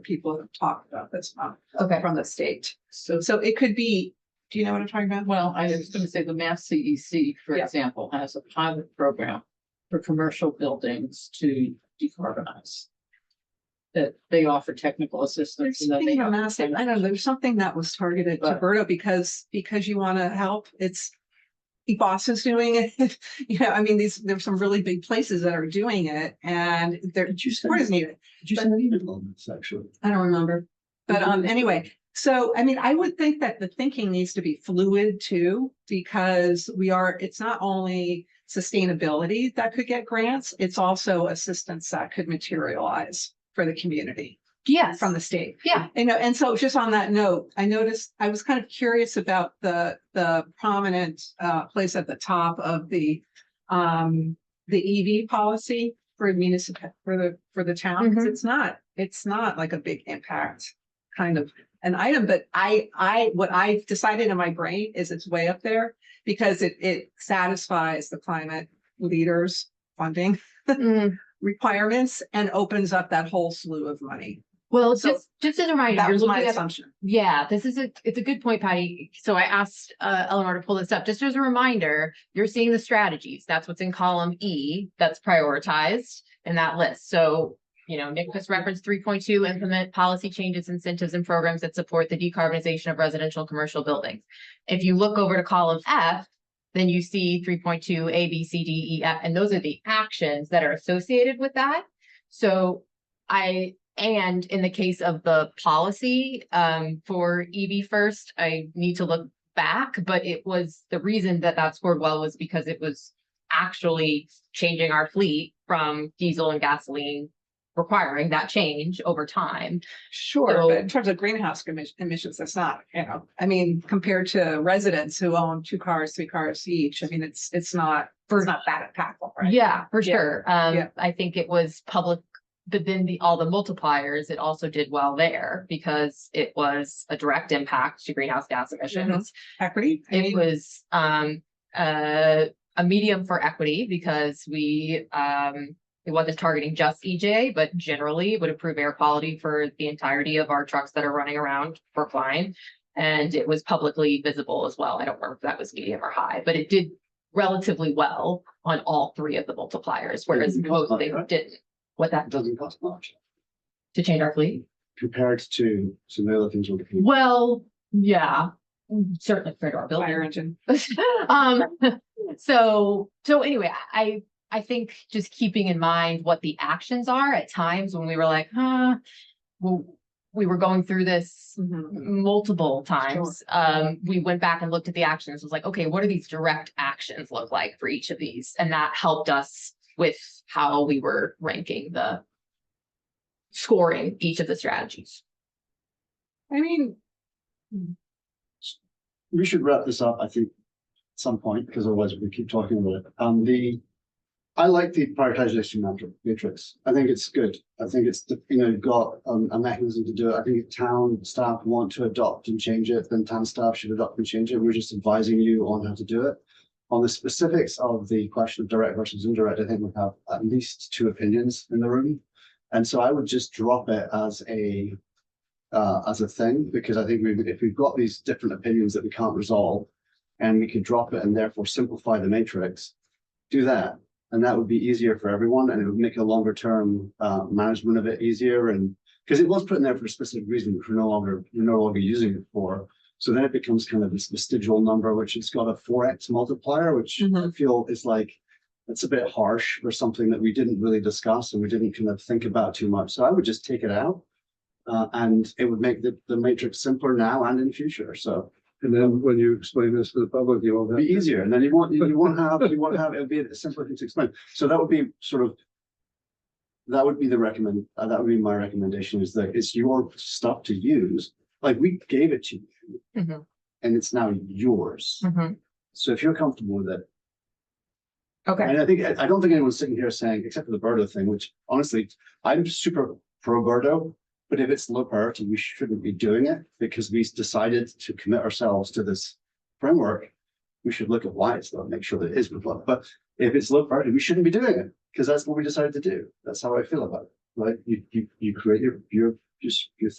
people have talked about this Okay. from the state. So it could be, do you know what I'm talking about? Well, I was gonna say the Mass CEC, for Yeah. example, has a pilot program for commercial buildings to decarbonize. That they offer technical assistance. and then they Speaking of have- massive, I don't know, there's something that was targeted to But- Birdo because you want to help. Boston's doing it. I mean, there's some really big places that are doing it and they're support is needed. did you send an email on this actually? I don't remember. But anyway, so I mean, I would think that the thinking needs to be fluid too, because it's not only sustainability that could get grants, it's also assistance that could materialize for the community Yes. from the state. Yeah. And so just on that note, I noticed, I was kind of curious about the prominent place at the top of the EV policy for for the town. 'Cause it's not like a big impact kind of an item, but what I've decided in my brain is it's way up there because it satisfies the climate leaders funding Mm, requirements and opens up that whole slew of money Well, So just as a reminder, That you're was my looking at, assumption. yeah, it's a good point, Patty. So I asked Eleanor to pull this up. Just as a reminder, you're seeing the strategies. That's what's in column E that's prioritized in that list. So, you know, Nick just referenced 3.2, implement policy changes, incentives, and programs that support the decarbonization of residential and commercial buildings. If you look over to column F, then you see 3.2, A, B, C, D, E, F, and those are the actions that are associated with that. So and in the case of the policy, for EV first, I need to look back, but it was the reason that that scored well was because it was actually changing our fleet from diesel and gasoline, requiring that change over time. Sure, So- but in terms of greenhouse emissions, that's not, you know, I mean, compared to residents who own 2 cars, 3 cars each, I mean, it's not that impactful, right? Yeah, for Yeah. sure. Yeah. I think it was public, but then all the multipliers, it also did well there because it was a direct impact to greenhouse gas emissions. Equity. I It mean, was a medium for equity because it wasn't targeting just EJ, but generally would improve air quality for the entirety of our trucks that are running around Brookline. And it was publicly visible as well. I don't remember if that was medium or high, but it did relatively well on all 3 of the multipliers, whereas most things didn't. What It that doesn't cost much to change our fleet? compared to some of the other things we're looking at. Well, yeah, certainly compared to our building. fire engine. So anyway, I think just keeping in mind what the actions are at times when we were like, well, we were going through this multiple times. We went back and looked at the actions, was like, okay, what do these direct actions look like for each of these? And that helped us with how we were ranking scoring each of the strategies. I mean, We should wrap this up, I think, at some point, because otherwise we keep talking about it. I like the prioritization matrix. I think it's good. I think it's, you've got a mechanism to do it. I think if town staff want to adopt and change it, then town staff should adopt and change it. We're just advising you on how to do it. On the specifics of the question of direct versus indirect, I think we have at least 2 opinions in the room. And so I would just drop it as a thing, because I think if we've got these different opinions that we can't resolve, and we could drop it and therefore simplify the matrix, do that. And that would be easier for everyone, and it would make a longer term management of it easier. And because it was put in there for a specific reason, which we're no longer using it for. So then it becomes kind of this vestigial number, which has got a 4x multiplier, which I feel is like, it's a bit harsh for something that we didn't really discuss and we didn't kind of think about too much. So I would just take it out, and it would make the matrix simpler now and in the future. So. And then when you explain this to the public, you won't have. Be easier, and then you won't have, it'll be a simpler thing to explain. So that would be that would be my recommendation, is that it's your stuff to use. Like, we gave it to you, and it's now yours. So if you're comfortable with it. Okay. And I don't think anyone's sitting here saying, except for the Birdo thing, which honestly, I'm super pro Birdo. But if it's low priority, we shouldn't be doing it, because we decided to commit ourselves to this framework. We should look at why it's low, make sure that it is low. But if it's low priority, we shouldn't be doing it, because that's what we decided to do. That's how I feel about it. Right? You create your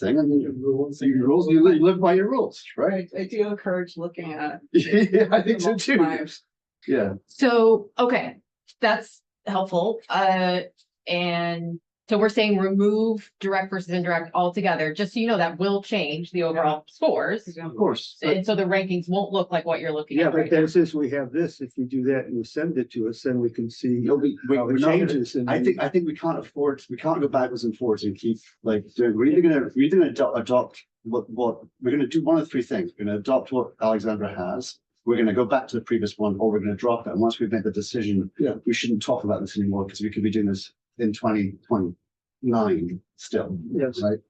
thing, and then your rules, you live by your rules, right? I do encourage looking at. Yeah, I think so too. multipliers. Yeah. So, okay, that's helpful. And so we're saying remove direct versus indirect altogether, just so you know that will change the overall scores. Of course. And so the rankings won't look like what you're looking Yeah, at but right then now. since we have this, if you do that and you send it to us, then we can see how We're it not gonna- changes. And I think we can't go backwards and forwards and keep doing. We're either gonna adopt what we're gonna do. One of 3 things. We're gonna adopt what Alexandra has. We're gonna go back to the previous one, or we're gonna drop it. And once we've made the decision, we shouldn't talk about this anymore, because we could be doing this in 2029 still. Yes. Right.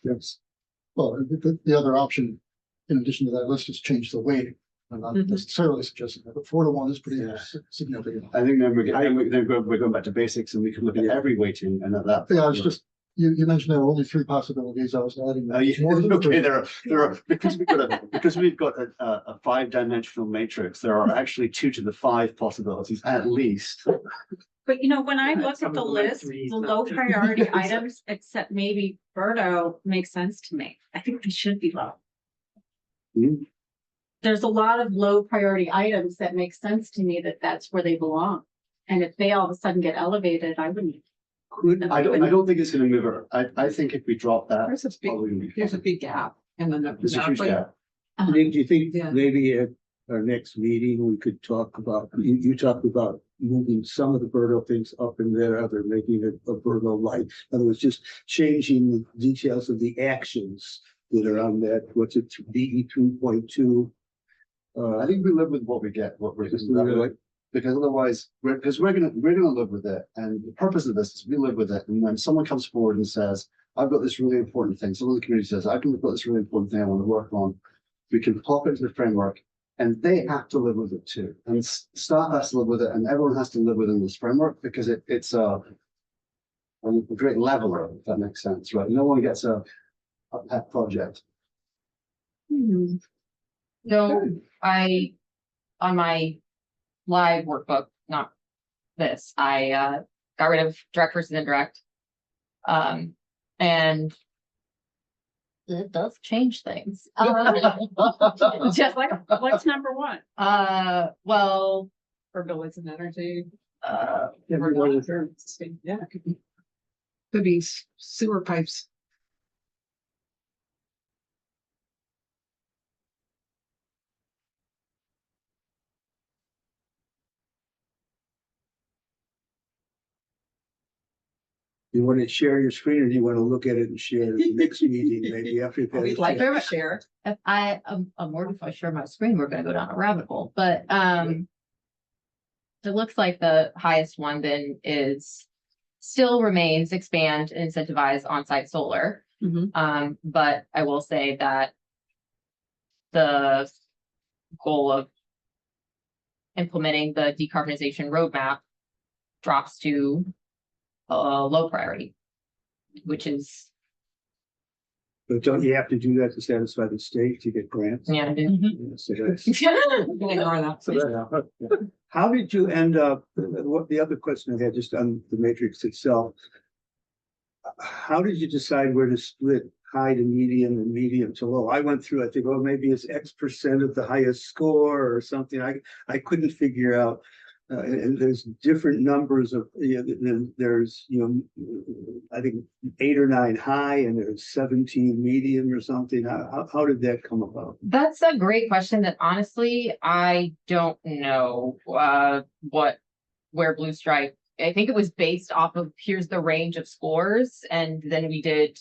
Yes. Well, the other option, in addition to that list, is change the weighting. I'm not necessarily suggesting that, but 4 to 1 is pretty significant. I think then we're going back to basics, and we can look at every weighting, and at that. Yeah, it's just, you mentioned there were only 3 possibilities. I was adding. Okay, there are, because we've got a 5-dimensional matrix, there are actually 2 to the 5 possibilities at least. But you know, when I look Some at the of them like list, threes, the not low twos. priority items, except maybe Berto, makes sense to me. I think they should be low. Hmm. There's a lot of low priority items that make sense to me that that's where they belong. And if they all of a sudden get elevated, I wouldn't. I don't think it's gonna move her. I think if we drop that, There's a it's big, probably gonna be there's a fine. big gap in the numbers. There's a huge gap. Nick, do you think Yeah. maybe at our next meeting, we could talk about, you talked about moving some of the Berto things up in there, other making it a Berto light. In other words, just changing the details of the actions that are on that, what's it, DE 3.2. I think we live with what we get, what we're Just doing, leave it like- because otherwise, we're gonna live with it. And the purpose of this is we live with it. And when someone comes forward and says, I've got this really important thing, someone in the community says, I've got this really important thing I want to work on. We can pop into the framework and they have to live with it too. And staff has to live with it and everyone has to live within this framework because it's a great leveler, if that makes sense, right? No one gets a pet project. So on my live workbook, not this, I got rid of direct versus indirect. And it does change things. Just like, What's number one? well, Fertilizer and energy. Yeah, Or we wanted- not. Yeah, it could be. Could be sewer pipes. You want to share your screen or do you want to look at it and share it at the next meeting, maybe after you've had We'd a like chance? to share. if I'm more if I share my screen, we're gonna go down a rabbit hole, but it looks like the highest one then is still remains expand and incentivize on-site solar. Mhm. But I will say that the goal of implementing the decarbonization roadmap drops to low priority, which is, But don't you have to do that to satisfy the state to get grants? yeah. Yes, it is. Ignore that. So that, How did you end up, what the other question I had just on the matrix itself? How did you decide where to split high to medium and medium to low? I went through, I think, oh, maybe it's X% of the highest score or something. I couldn't figure out. And there's different numbers of, there's, I think 8 or 9 high and there's 17 medium or something. How did that come about? That's a great question that honestly, I don't know where Blue Stripe, I think it was based off of here's the range of scores. And then we did,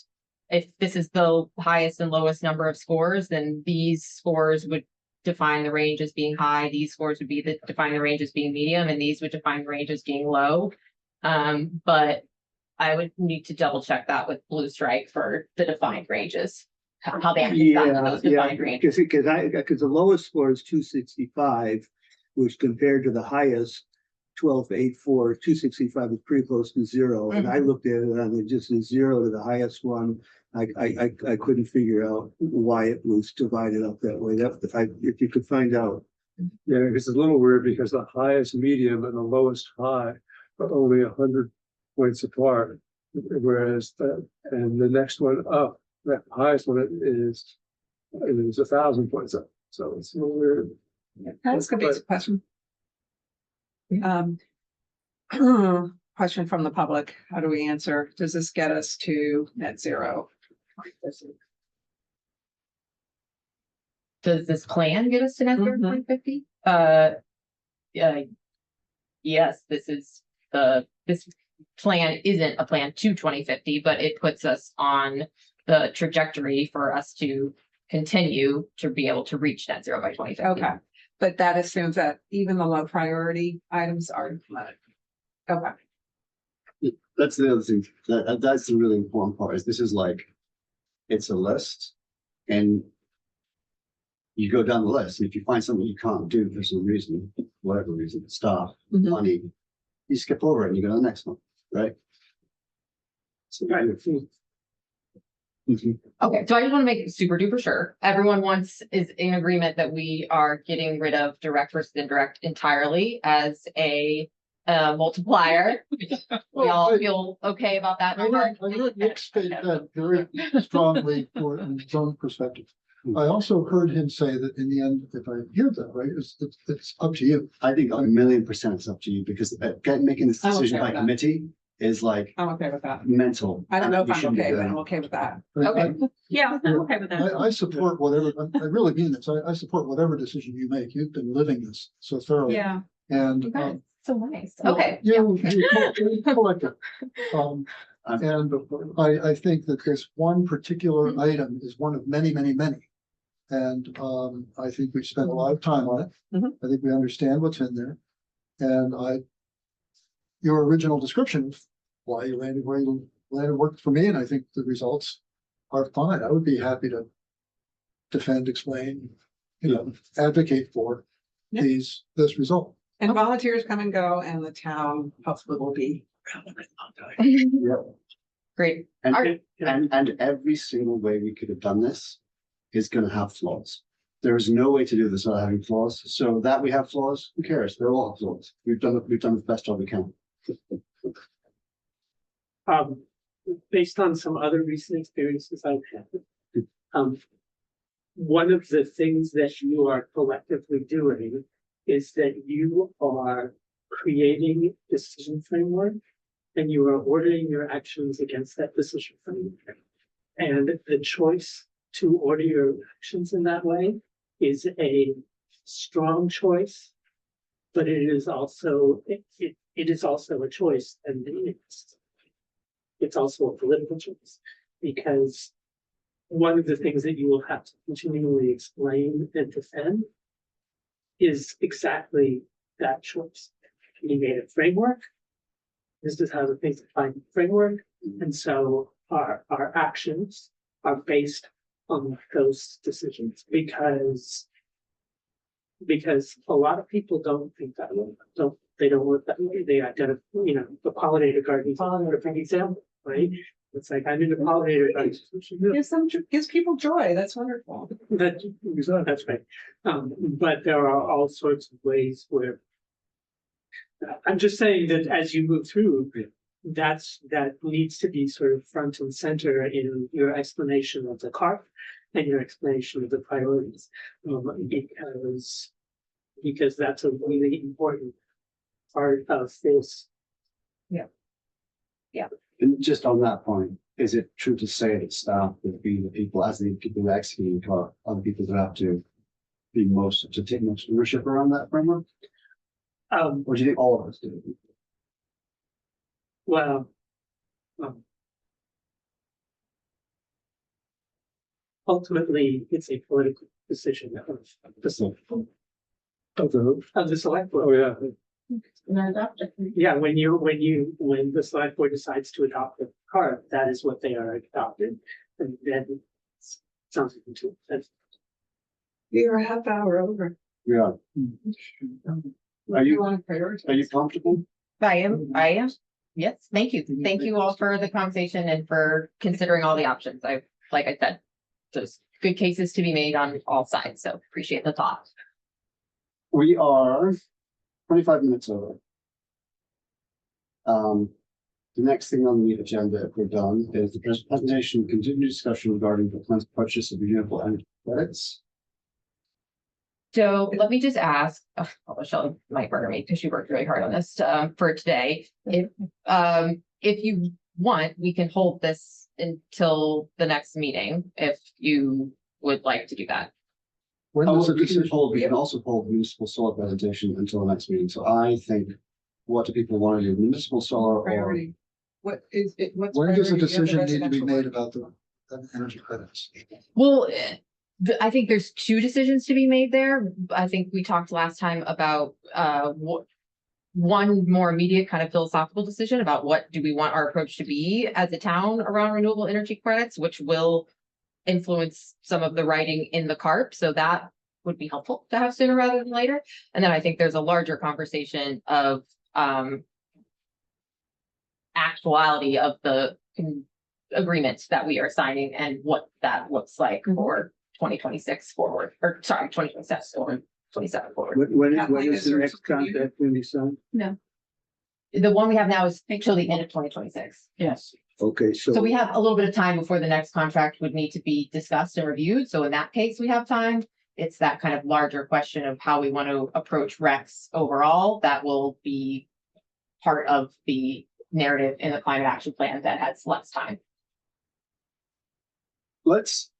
if this is the highest and lowest number of scores, then these scores would define the range as being high. These scores would be define the range as being medium, and these would define the range as being low. But I would need to double check that with Blue Stripe for the defined ranges, how they actually got those defined ranges. Because the lowest score is 265, which compared to the highest 12.84, 265 is pretty close to 0. And I looked at it and just a 0 to the highest one. I couldn't figure out why it was divided up that way. If you could find out. yeah, it's a little weird because the highest medium and the lowest high are only 100 points apart. Whereas and the next one up, that highest one is 1,000 points up. So it's a little weird. That's a basic question. Question from the public. How do we answer? Does this get us to net zero? Does this plan get us to net zero Mhm. 2050? Yes, this plan isn't a plan to 2050, but it puts us on the trajectory for us to continue to be able to reach net zero by 2050. Okay, but that assumes that even the low priority items are implemented. Okay. That's the other thing. That's the really important part is this is like, it's a list and you go down the list. And if you find something you can't do for some reason, whatever reason, staff, Mhm. money, you skip over it and you go to the next one, right? So, Okay, so I just want to make it super duper sure. Everyone is in agreement that we are getting rid of direct versus indirect entirely as a multiplier. We all feel okay about that I number? heard Nick state that very strongly for his own perspective. I also heard him say that in the end, if I hear that right, it's up to you. I think 1,000,000% it's up to you because making this I'm okay decision by with that. committee is like I'm okay with that. mental. I don't know if We I'm shouldn't be okay, but doing I'm it. okay with that. Okay. Yeah, I'm okay with that. I support whatever, I really mean this. I support whatever decision you make. You've been living this so thoroughly. Yeah. And. Okay, so nice. well, Okay. You collective. And I think that this one particular item is one of many, many, many. And I think we've spent a lot of time on it. Mhm. I think we understand what's in there. And your original description of why you landed where you landed worked for me, and I think the results are fine. I would be happy to defend, explain, advocate for Yeah. this result. And volunteers come and go, and the town hopefully will be. Great. And, Alright. and every single way we could have done this is gonna have flaws. There is no way to do this without having flaws. So that we have flaws, who cares? They're all flaws. We've done the best job we can. Based on some other recent experiences I've had. One of the things that you are collectively doing is that you are creating decision framework and you are ordering your actions against that decision framework. And the choice to order your actions in that way is a strong choice, but it is also, it is also a choice, and it's also a political choice, because one of the things that you will have to continually explain and defend is exactly that choice. You made a framework. This is how the things define the framework, and so our actions are based on those decisions, because a lot of people don't think that way. They don't work that way. They identify, the pollinator garden is a perfect example, right? It's like, I'm in the pollinator garden. Gives people joy. That's wonderful. That's right. But there are all sorts of ways where I'm just saying that as you move through, that needs to be sort of front and center in your explanation of the CARP and your explanation of the priorities, because that's a really important part of this. And just on that point, is it true to say that staff would be the people, as the people who execute the CARP, are the people who have to take most ownership around that framework? Or do you think all of us do? Well, ultimately, it's a political decision of the select board. Of the select board. Oh, yeah. Yeah, when the select board decides to adopt the CARP, that is what they are adopted, and then sounds into it. You're a half hour over. Yeah. Are you want to prioritize? Are you comfortable? I am. Yes, thank you. Thank you all for the conversation and for considering all the options. Like I said, there's good cases to be made on all sides, so appreciate the thought. We are 25 minutes over. The next thing on the agenda, if we're done, is the presentation, continued discussion regarding the planned purchase of renewable energy credits. So let me just ask, Michelle might murder me because she worked really hard on this for today. If you want, we can hold this until the next meeting if you would like to do that. When does the We can decision? hold, we can also hold municipal solar presentation until the next meeting. So I think, what do people want to do? Municipal solar or? Priority. What is it? What's When does the priority of the decision need to be residential made one? about the energy credits? Well, I think there's two decisions to be made there. I think we talked last time about one more immediate kind of philosophical decision about what do we want our approach to be as a town around renewable energy credits, which will influence some of the writing in the CARP. So that would be helpful to have sooner rather than later. And then I think there's a larger conversation of actuality of the agreements that we are signing and what that looks like for 2026 forward, or sorry, 2027 forward, 27 forward. When Kathleen, is is the there next something you- contract when you sign? The one we have now is till the end of 2026. Yes. Okay, So we have a little bit of time before the next contract would need to be discussed and reviewed. So in that case, we have time. It's that kind of larger question of how we want to approach Rex overall. That will be part of the narrative in the climate action plan that has less time. Let's,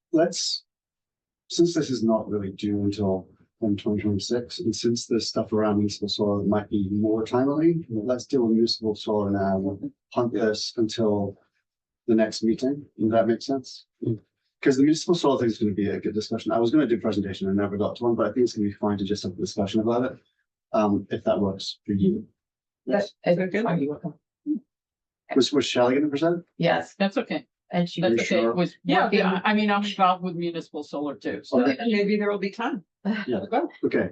since this is not really due until 2026, and since the stuff around municipal solar might be more timely, let's deal with municipal solar now, punt this until the next meeting. Does that make sense? Because the municipal solar thing is going to be a good discussion. I was going to do a presentation and never got to one, but I think it's going to be fine to just have a discussion about it. If that works for you. Yes. Are you welcome? Was Shelley going to present? Yes, That's okay. and she Are you was sure? was Yeah, working. I mean, I'm involved with municipal solar too. So Okay. Maybe there will be time. Yeah. Go. Okay,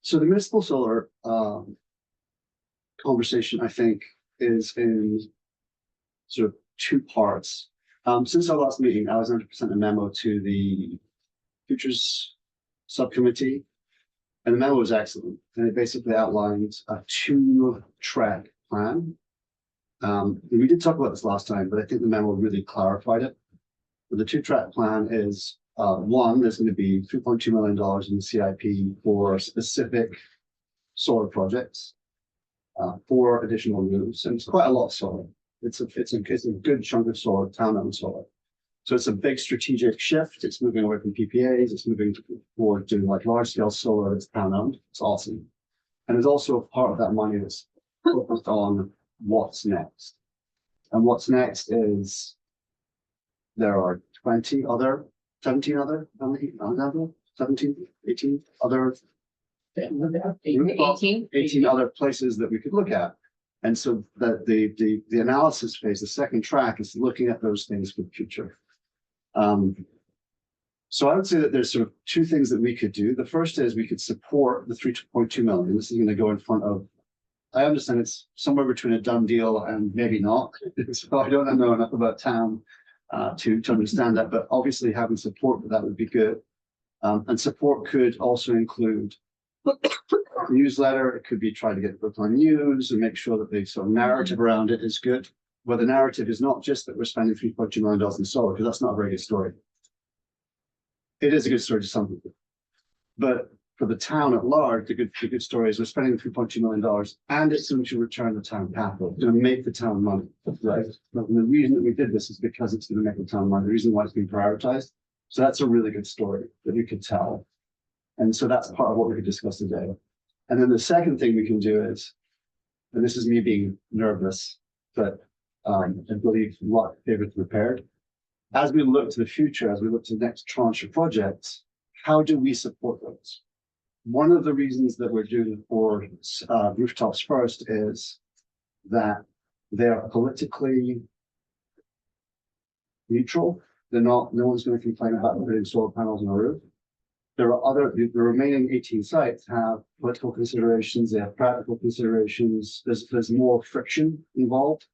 so the municipal solar, conversation, I think, is in sort of two parts. Since our last meeting, I was 100% a memo to the futures subcommittee. And the memo was excellent, and it basically outlined a 2-track plan. We did talk about this last time, but I think the memo really clarified it. But the 2-track plan is, one, there's going to be $3.2 million in the CIP for specific solar projects, 4 additional roofs, and it's quite a lot of solar. It's a good chunk of solar, town-owned solar. So it's a big strategic shift. It's moving away from PPAs. It's moving forward to like large-scale solar that's town-owned. It's awesome. And there's also a part of that money that's focused on what's next. And what's next is there are 17 other, how many, 17, 18 other 18 other places that we could look at. And so the analysis phase, the second track, is looking at those things for the future. So I would say that there's sort of 2 things that we could do. The first is we could support the 3.2 million. This is going to go in front of, I understand it's somewhere between a done deal and maybe not. So I don't know enough about town to understand that, but obviously having support for that would be good. And support could also include newsletter. It could be trying to get the book on news and make sure that the sort of narrative around it is good. Where the narrative is not just that we're spending $3.2 million in solar, because that's not a very good story. It is a good story to some people, but for the town at large, the good story is we're spending $3.2 million and it's going to return the town capital, it's going to make the town money, right? And the reason that we did this is because it's going to make the town money, the reason why it's being prioritized. So that's a really good story that we could tell. And so that's part of what we could discuss today. And then the second thing we can do is, and this is me being nervous, but I believe luck favors prepared. As we look to the future, as we look to the next tranche of projects, how do we support those? One of the reasons that we're doing for rooftops first is that they're politically neutral. They're not, no one's going to complain about putting solar panels on a roof. There are the remaining 18 sites have political considerations, they have practical considerations, there's more friction involved.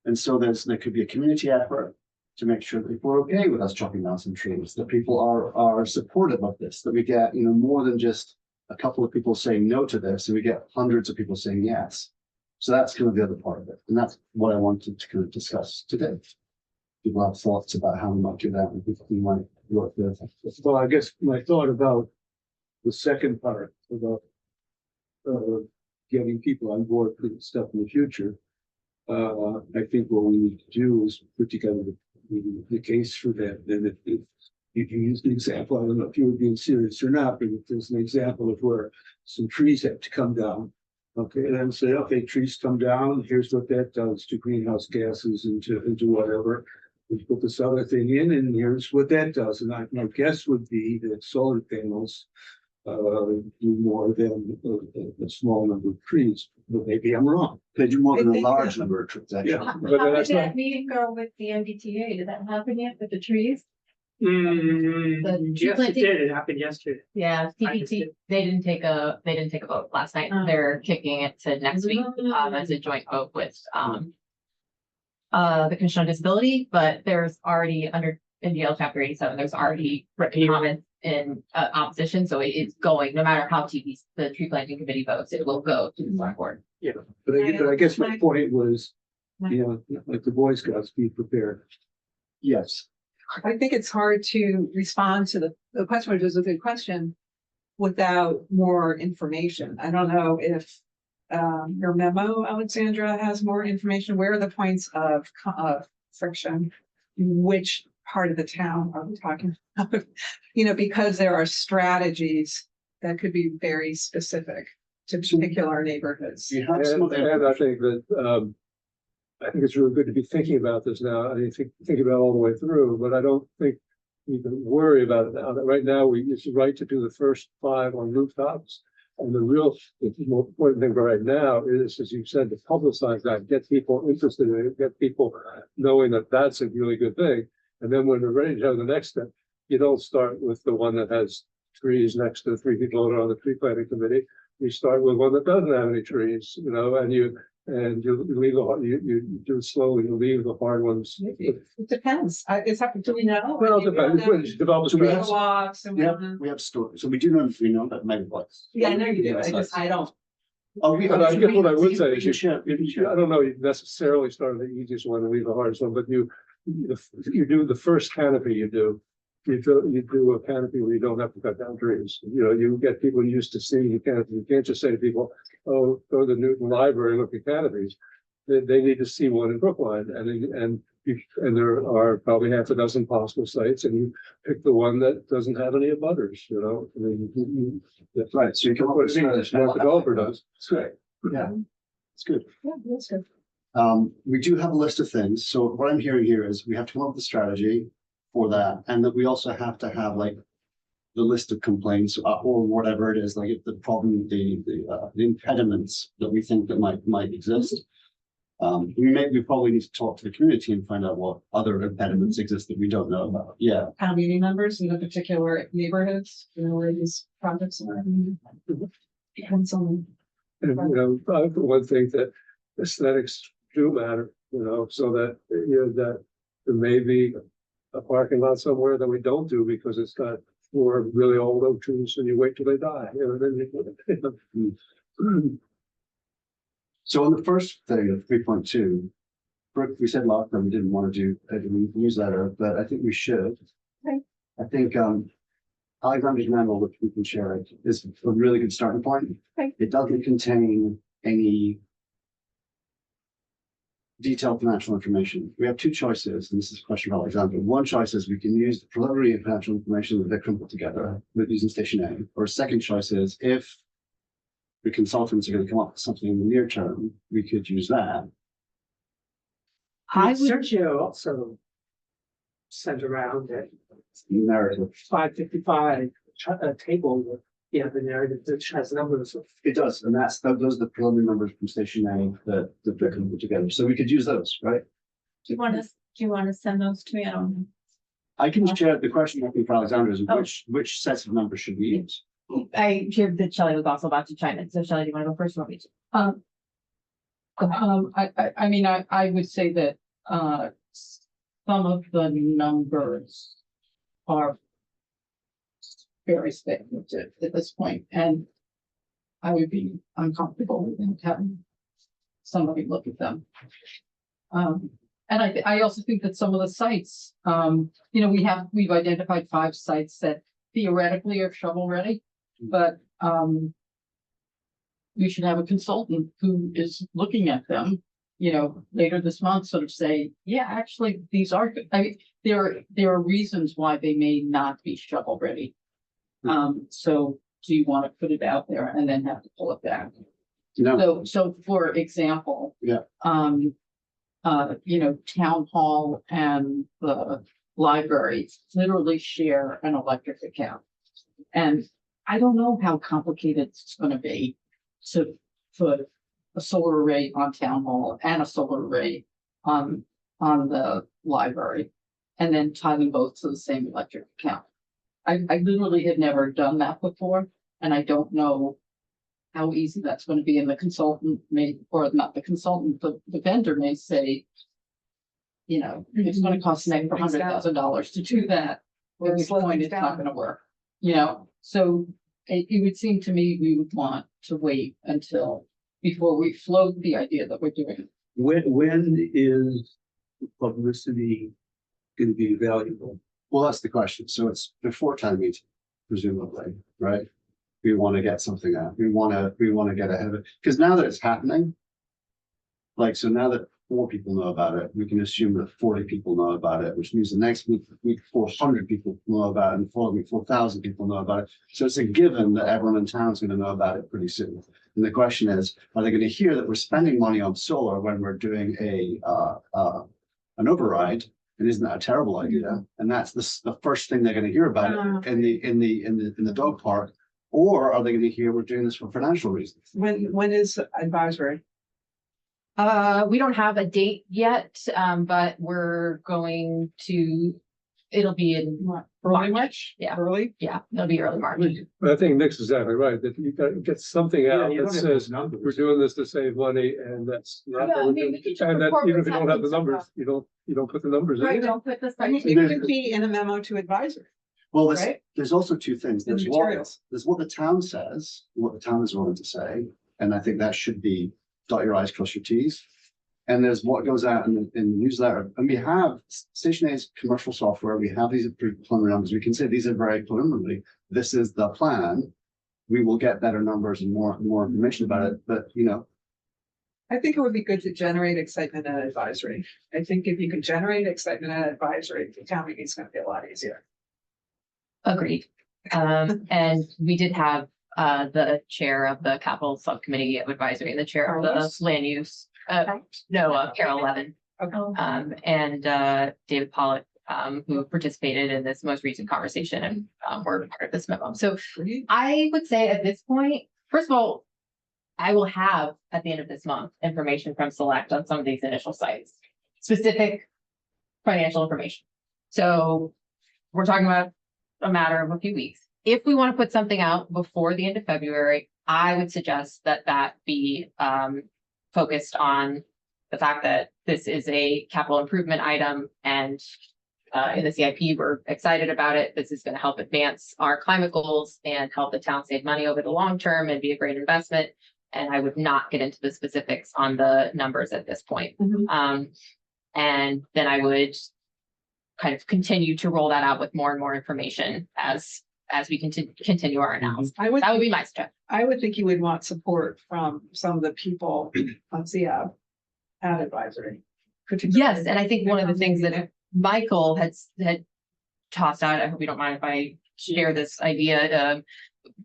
And so there could be a community effort to make sure that people are okay with us chopping down some trees, that people are supportive of this, that we get, more than just a couple of people saying no to this, and we get hundreds of people saying yes. So that's kind of the other part of it. And that's what I wanted to kind of discuss today. People have thoughts about how we might do that and people might work with. Well, I guess my thought about the second part about getting people on board for stuff in the future. I think what we need to do is put together the case for that. And if you can use the example, I don't know if you were being serious or not, but if there's an example of where some trees have to come down. Okay, and then say, okay, trees come down, here's what that does to greenhouse gases and to whatever. We put this other thing in and here's what that does. And my guess would be that solar panels do more than a small number of trees, but maybe I'm wrong. They do more I than a think, large number of trees, actually. Yeah, but How did that's not, that meeting go with the MBTA? Did that happen yet with the trees? Yes, it did. It happened yesterday. Yeah, I just TPT, did- they didn't take a vote last night. Oh. They're kicking it to next week, as a joint vote with, the Commission on Disability, but there's already under NDL chapter 87, there's already written comments in opposition, so it's going, no matter how the tree planting committee votes, it will go to the select board. But I guess my point was, you know, like the Boy Scouts, be prepared. Yes. I think it's hard to respond to the question, which is a good question, without more information. I don't know if your memo, Alexandra, has more information. Where are the points of friction? Which part of the town are we talking about? You know, because there are strategies that could be very specific to particular neighborhoods. You have some of the. And I think that, I think it's really good to be thinking about this now. I think about it all the way through, but I don't think we can worry about it now. That right now, it's right to do the first 5 on rooftops. And the more important thing right now is, as you said, to publicize that, get people interested in it, get people knowing that that's a really good thing. And then when we're ready to have the next step, you don't start with the one that has trees next to the 3 people that are on the tree planting committee. You start with one that doesn't have any trees, you know, and you leave you do it slowly, you leave the hard ones. It depends. It's up to we know. Well, it depends. When you develop a So we strategy. have- Walks and We have stories, so we do know that megaplex. yeah, I know you do. I don't. Oh, we. But I guess what I would say we is can share, we can share. I don't know, you necessarily start with the easiest one and leave the hardest one, but you do the first canopy you do a canopy where you don't have to cut down trees. You know, you get people used to seeing the canopy. You can't just say to people, oh, go to the Newton Library and look at canopies. They need to see one in Brookline, and there are probably half a dozen possible sites, and you pick the one that doesn't have any abutters, you know. I mean, That's right, so you come up what with. a smart developer does. That's great, yeah, it's good. Yeah, that's good. We do have a list of things, so what I'm hearing here is we have to come up with a strategy for that, and that we also have to have like the list of complaints or whatever it is, like if the problem, the impediments that we think that might exist. We probably need to talk to the community and find out what other impediments exist that we don't know about. Yeah. Town meeting members in the particular neighborhoods, you know, where these projects are. Depends on. And, you know, one thing that aesthetics do matter, you know, so that, you know, that there may be a parking lot somewhere that we don't do because it's got 4 really old oak trees and you wait till they die, you know, then you. So on the first thing of 3.2, Brooke, we said last time we didn't want to do a newsletter, but I think we should. Okay. I think Alexander's memo, which we can share, is a really good starting point. Okay. It doesn't contain any detailed financial information. We have 2 choices, and this is a question for Alexander. One choice is we can use the preliminary financial information that Vikram put together with using Station A. Or a second choice is if the consultants are going to come up with something in the near term, we could use that. Sergio also sent around a Narrative. 555 table with, the narrative that has numbers of. It does, and those are the preliminary numbers from Station A that Vikram put together. So we could use those, right? Do you want to send those to me? I don't know. I can share the question I think for Alexander is Oh. which sets of numbers should we use? I heard that Shelley was also about to chime in, so Shelley, do you want to go first or want me to? I mean, I would say that, some of the numbers are very speculative at this point, and I would be uncomfortable with having somebody look at them. And I also think that some of the sites, we've identified 5 sites that theoretically are shovel ready, but, we should have a consultant who is looking at them, later this month, sort of say, yeah, actually, these are good. I mean, there are reasons why they may not be shovel ready. So do you want to put it out there and then have to pull it back? No, So for example. Yeah. Town hall and the library literally share an electric account. And I don't know how complicated it's gonna be to put a solar array on town hall and a solar array on the library. And then tie them both to the same electric account. I literally had never done that before, and I don't know how easy that's gonna be, and the consultant may, or not the consultant, the vendor may say, it's gonna cost an extra $100,000 to do that, at which point it's not gonna work. You know, so it would seem to me we would want to wait until, before we float the idea that we're doing. When is publicity gonna be valuable? Well, that's the question. So it's before town meeting, presumably, right? We want to get something out. We want to get ahead of it. Because now that it's happening, like, so now that 4 people know about it, we can assume that 40 people know about it, which means the next week 400 people know about it, and the following week 4,000 people know about it. So it's a given that everyone in town is going to know about it pretty soon. And the question is, are they going to hear that we're spending money on solar when we're doing an override? And isn't that a terrible idea? And that's the first thing they're going to hear about it in the dog park. Or are they going to hear we're doing this for financial reasons? When is advisory? We don't have a date yet, but we're going to, it'll be in Early March? Yeah. Early? Yeah, it'll be early March. But I think Nick's exactly right, that you gotta get something out you that don't have says, those numbers. we're doing this to save money, and that's not. Yeah, I what mean, we're we doing. could just And that report even if you what's don't have the happening numbers, you don't put the numbers in. Right, don't put this. I mean, it could be in a memo to advisory, Well, right? there's also 2 things. In There's materials. what the town says, what the town is willing to say, and I think that should be dot your i's, cross your t's. And there's what goes out in the newsletter. And we have Station A's commercial software. We have these preliminary numbers. We can say these are very preliminary. This is the plan. We will get better numbers and more information about it. But I think it would be good to generate excitement at advisory. I think if you can generate excitement at advisory, the town meeting is gonna be a lot easier. Agreed. And we did have the chair of the capital subcommittee of advisory and the chair of the Carlos? land use. Carol Levin. Okay. And David Pollock, who participated in this most recent conversation and were part of this memo. So Great. I would say at this point, first of all, I will have at the end of this month information from Select on some of these initial sites, specific financial information. So we're talking about a matter of a few weeks. If we want to put something out before the end of February, I would suggest that be focused on the fact that this is a capital improvement item and in the CIP, we're excited about it. This is going to help advance our climate goals and help the town save money over the long term and be a great investment. And I would not get into the specifics on the numbers at this point. Mhm. And then I would kind of continue to roll that out with more and more information as we continue our analysis. I would, That would be my suggestion. I would think you would want support from some of the people on CIAB at advisory. Yes, and I think one of the things that Michael had tossed out, I hope you don't mind if I share this idea,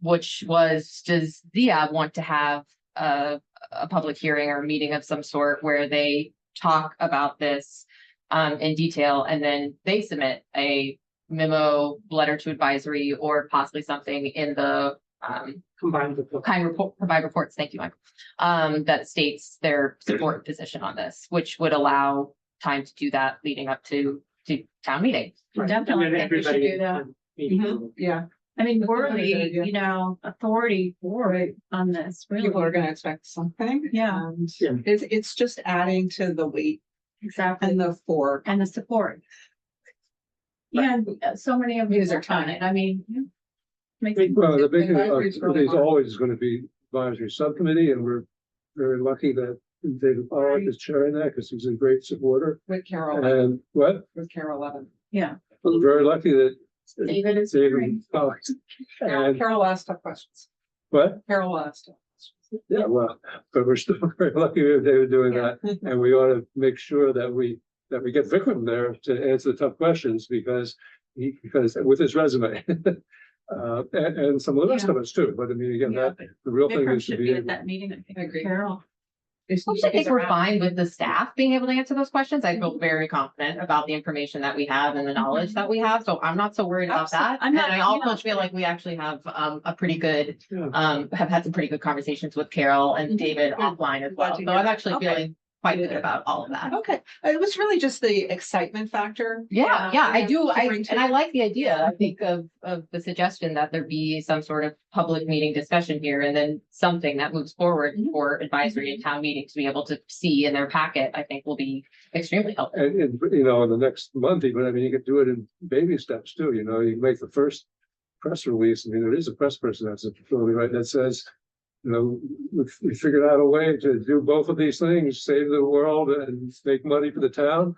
which was, does ZIAB want to have a public hearing or a meeting of some sort where they talk about this in detail, and then they submit a memo, letter to advisory, or possibly something in the Combined with the. provide reports, thank you, Michael, that states their support position on this, which would allow time to do that leading up to town meeting. Definitely And then think we should everybody do that. in meeting. Mhm. Yeah, I mean, we're That's a the, good idea. you know, authority for on this, really. people are gonna expect something. Yeah. And Yeah. it's just adding to the weight Exactly, and the fork. and the support. Yeah, and so many of you These are are on it, I mean. yeah. Makes Well, the big thing Advisory's of really these hard. always is going to be advisory subcommittee, and we're very lucky that David Pollock is chairing that because he's a great supporter. With Carol, And with Carol Levin. Yeah, we're very lucky that David is. David Pollock. And Carol asked tough questions. what? Carol asked. tough questions. Yeah, well, but we're still very lucky we have David doing that, and we ought to make sure that we get Vikram there to answer the tough questions because with his resume. And some of the rest of us too, but I mean, again, Yeah. the real thing Vikram is to should be be at able. that meeting, I think. I agree. Carol. I think we're fine with the staff being able to answer those questions. I feel very confident about the information that we have and the knowledge that we have, so I'm not so worried about that. I'm And not- I you also know. feel like we actually have a pretty good, Yeah. have had some pretty good conversations with Carol and Mhm. David Good. offline as Glad well. to So hear I'm that. actually Okay. feeling quite good about all of that. Okay, it was really just the excitement factor. Yeah, I do. to bring to And I it. like the idea, I think of the suggestion that there be some sort of public meeting discussion here and then something that moves forward Mhm. for advisory and town meeting to be able to see in their packet, I think will be extremely helpful. And in the next month, even, I mean, you could do it in baby steps too, you know, you make the first press release, I mean, there is a press person that's a facility, right, that says, you know, we figured out a way to do both of these things, save the world and make money for the town.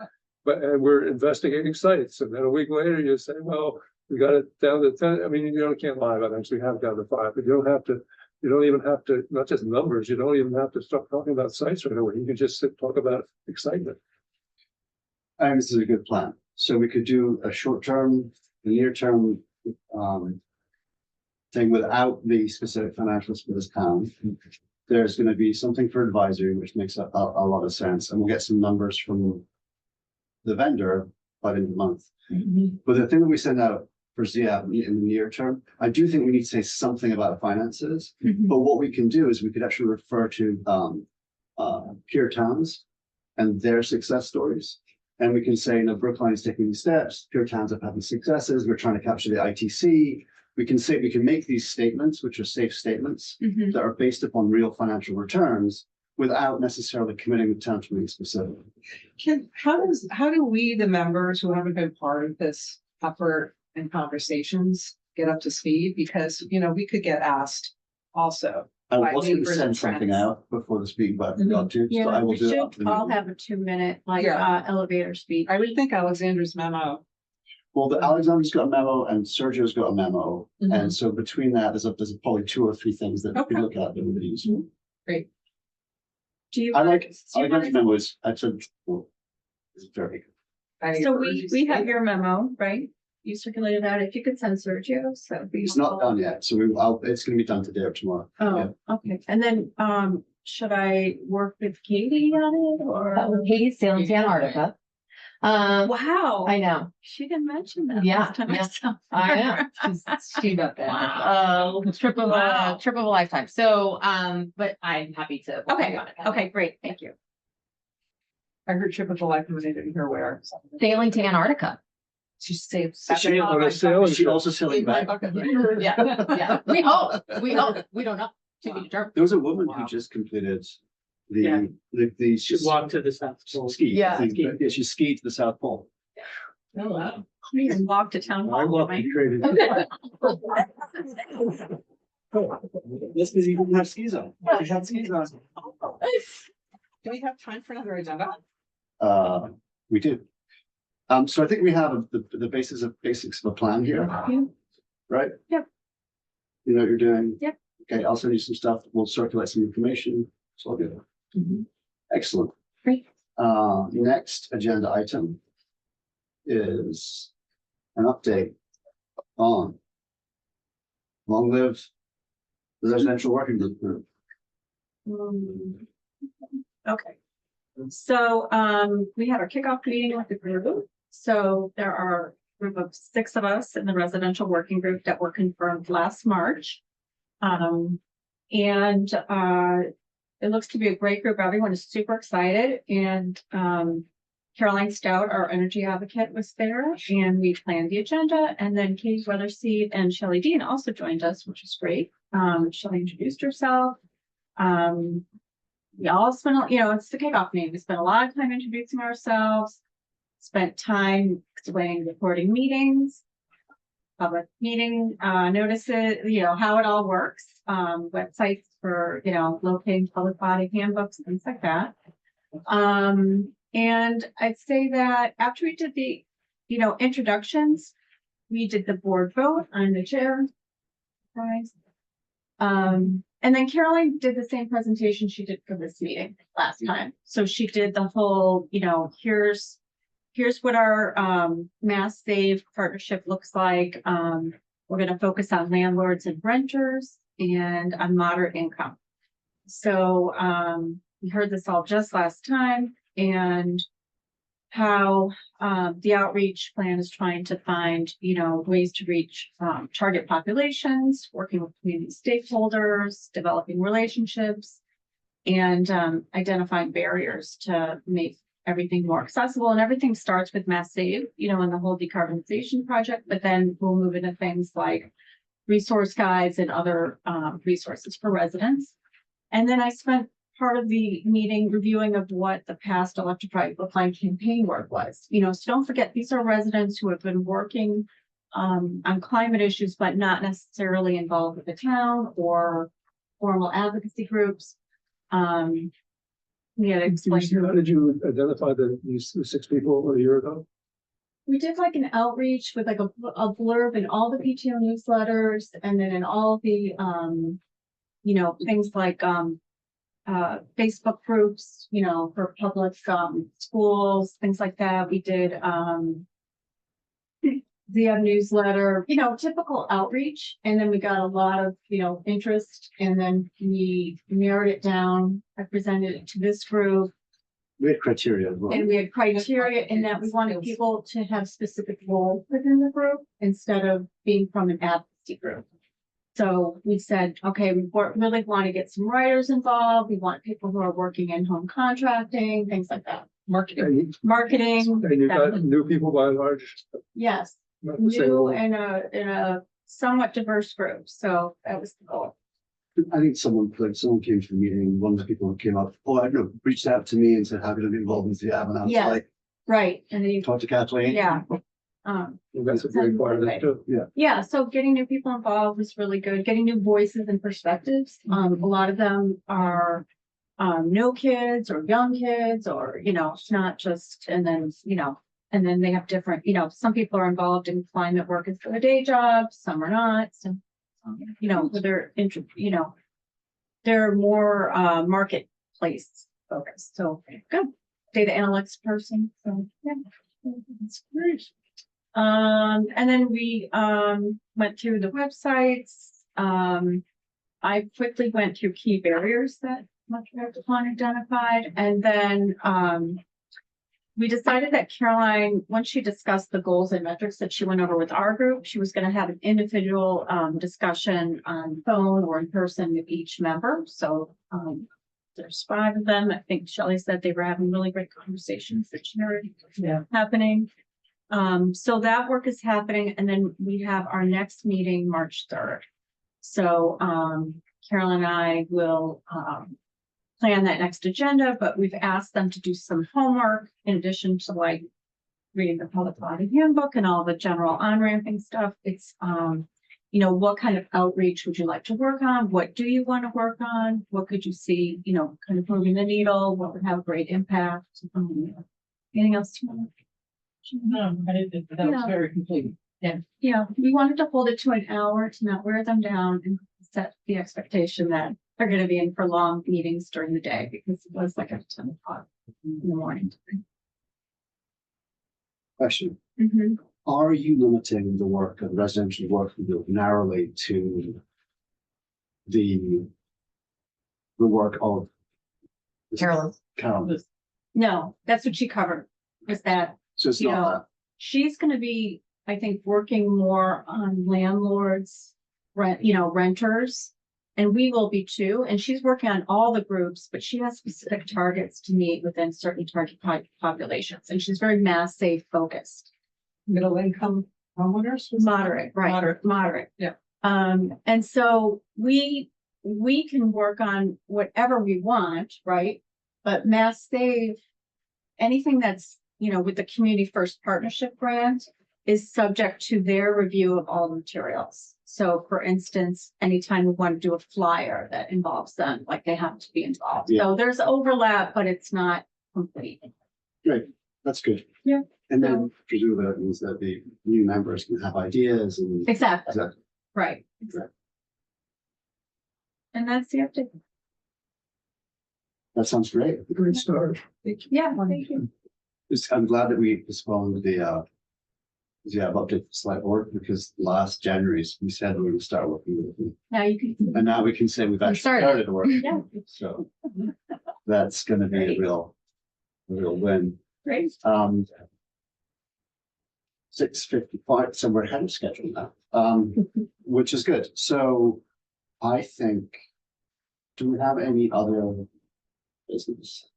And we're investigating sites. And then a week later, you say, well, we got it down to 10. I mean, you can't lie about it. We have it down to 5, but you don't even have to, not just numbers, you don't even have to start talking about sites right away. You can just talk about excitement. I think this is a good plan. So we could do a short-term, near-term, thing without the specific financials for this town. There's gonna be something for advisory, which makes a lot of sense, and we'll get some numbers from the vendor by the end of the month. But the thing that we send out for ZIA in the near term, I do think we need to say something about finances. But what we can do is we could actually refer to peer towns and their success stories. And we can say, you know, Brookline is taking these steps, peer towns have had successes, we're trying to capture the ITC. We can make these statements, which are safe statements that are based upon real financial returns without necessarily committing the town to being specific. How do we, the members who haven't been part of this effort and conversations, get up to speed? Because, you know, we could get asked also. I by was going to neighbors send and something friends. out before the speed, but I forgot to, so Yeah, I will we do it. should after the all meeting. have a 2-minute, like, Yeah. elevator speech. I would think Alexandra's memo. Well, the Alexander's got a memo and Sergio's got a memo. And so between that, there's probably 2 or 3 things that we Okay. look at that would be useful. Do you? I like, do you Alexander's wanna- memo is, it's very good. So we have your memo, right? You circulated that. If you could send Sergio, so. It's not done yet, so it's gonna be done today or tomorrow. Oh, okay. And then, should I work with Katie on it or? Katie's sailing to Antarctica. Wow. I know. She didn't mention that. Yeah, last time I yeah. saw I her. know. She got that. Wow. Trip of Wow. a lifetime. So, but I'm happy to. work Okay, on it. okay, great. Thank you. I heard trip of a life, and I didn't hear where. Sailing to Antarctica. She saved. She on a sailing She ship. also sailing back. Yeah, yeah. We hope. We don't know. To be determined. There was a woman who just completed Yeah. the She walked to the South Pole. ski. Yeah. thing. Yeah, she skied to the South Pole. Oh, wow. We can walk to town I hall. love right? the trading. This because you didn't have skis on. You had skis on. Do we have time for another agenda? We do. So I think we have the basics of a plan here. Yeah. Right? Yep. You know what you're doing? Yep. Okay, I'll send you some stuff. We'll circulate some information. So I'll do that. Excellent. Great. Next agenda item is an update on long live the residential working group. Okay. So, we had our kickoff meeting with the group. So there are a group of 6 of us in the residential working group that were confirmed last March. It looks to be a great group. Everyone is super excited and, Caroline Stout, our energy advocate, was there and we planned the agenda, and then Katie Weatherseed and Shelley Dean also joined us, which is great. Shelley introduced herself. We all spent, it's the kickoff meeting. We spent a lot of time introducing ourselves, spent time explaining recording meetings, public meeting, notices, how it all works, websites for, locating public body handbooks, things like that. And I'd say that after we did the, introductions, we did the board vote on the chair. Guys. And then Caroline did the same presentation she did for this meeting last time. So she did the whole, here's what our Mass Save partnership looks like. We're going to focus on landlords and renters and on moderate income. So we heard this all just last time, and how the outreach plan is trying to find, ways to reach target populations, working with community stakeholders, developing relationships, and identifying barriers to make everything more accessible. And everything starts with Mass Save, and the whole decarbonization project, but then we'll move into things like resource guides and other resources for residents. And then I spent part of the meeting reviewing of what the past Electrify Brookline campaign work was. So don't forget, these are residents who have been working on climate issues, but not necessarily involved with the town or formal advocacy groups. We had explained. How did you identify these 6 people a year ago? We did like an outreach with like a blurb in all the PTO newsletters and then in all the, you know, things like, Facebook groups, you know, for public, schools, things like that. We did, the newsletter, you know, typical outreach. And then we got a lot of, you know, interest and then we narrowed it down. I presented it to this group. We had criteria as well. And we had criteria in that we wanted people to have specific roles within the group instead of being from an advocacy group. So we said, okay, we really want to get some writers involved. We want people who are working in home contracting, things like that. Marketing. Marketing. And you got new people by and large? Yes, Not the same new old- and a somewhat diverse group. So that was the goal. I think someone came to the meeting, one of the people who came up, I don't know, reached out to me and said, how can I be involved in the app? And I was Yeah. like, Right. And then you, talk to Kathleen. yeah. That's a big part of it too. Yeah, so getting new people involved was really good, getting new voices and perspectives. A lot of them are no kids or young kids or, you know, it's not just, and then, you know, and then they have different, you know, some people are involved in climate work as for a day job, some are not, some, you know, they're you know, they're more marketplace focused. So good data analytics person. So yeah, that's great. And then we went through the websites. I quickly went through key barriers that Montreal Plan identified, and then we decided that Caroline, once she discussed the goals and metrics that she went over with our group, she was going to have an individual discussion on phone or in person with each member. So there's 5 of them. I think Shelley said they were having really great conversations that she heard happening. So that work is happening, and then we have our next meeting March 3rd. So Carolyn and I will plan that next agenda, but we've asked them to do some homework in addition to like reading the public body handbook and all the general on-ramping stuff. It's you know, what kind of outreach would you like to work on? What do you want to work on? What could you see, you know, kind of moving the needle? What would have a great impact? Anything else to know? No, that was very complete. Yeah, we wanted to hold it to an hour to not wear them down and set the expectation that they're going to be in for long meetings during the day because it was like at 10 o'clock in the morning. Question, Mhm. are you limiting the work of residential work group narrowly to the work of Carolyn. Carolyn? No, that's what she covered, was that So it's you know, not she's going to be, I think, working more on landlords, renters. And we will be too. And she's working on all the groups, but she has specific targets to meet within certain target populations. And she's very mass safe focused. Middle income homeowners? Moderate, right? Moderate. Yeah. And so we can work on whatever we want, right? But mass save, anything that's, you know, with the Community First Partnership Grant is subject to their review of all the materials. So for instance, anytime we want to do a flyer that involves them, like they have to be involved. Yeah. So there's overlap, but it's not complete. great. That's good. Yeah. And then presumably that means that the new members can have ideas and. Exactly. Exactly. Right. Exactly. And that's the update. That sounds great. Great start. Yeah, thank you. I'm glad that we postponed the update for select board because last January we said we would start working with them. Now you can. And now we can say we've actually started. started to work. Yeah. So that's gonna be a Great. real win. Great. 6:55, so we're ahead of schedule now, which is good. So I think, do we have any other business?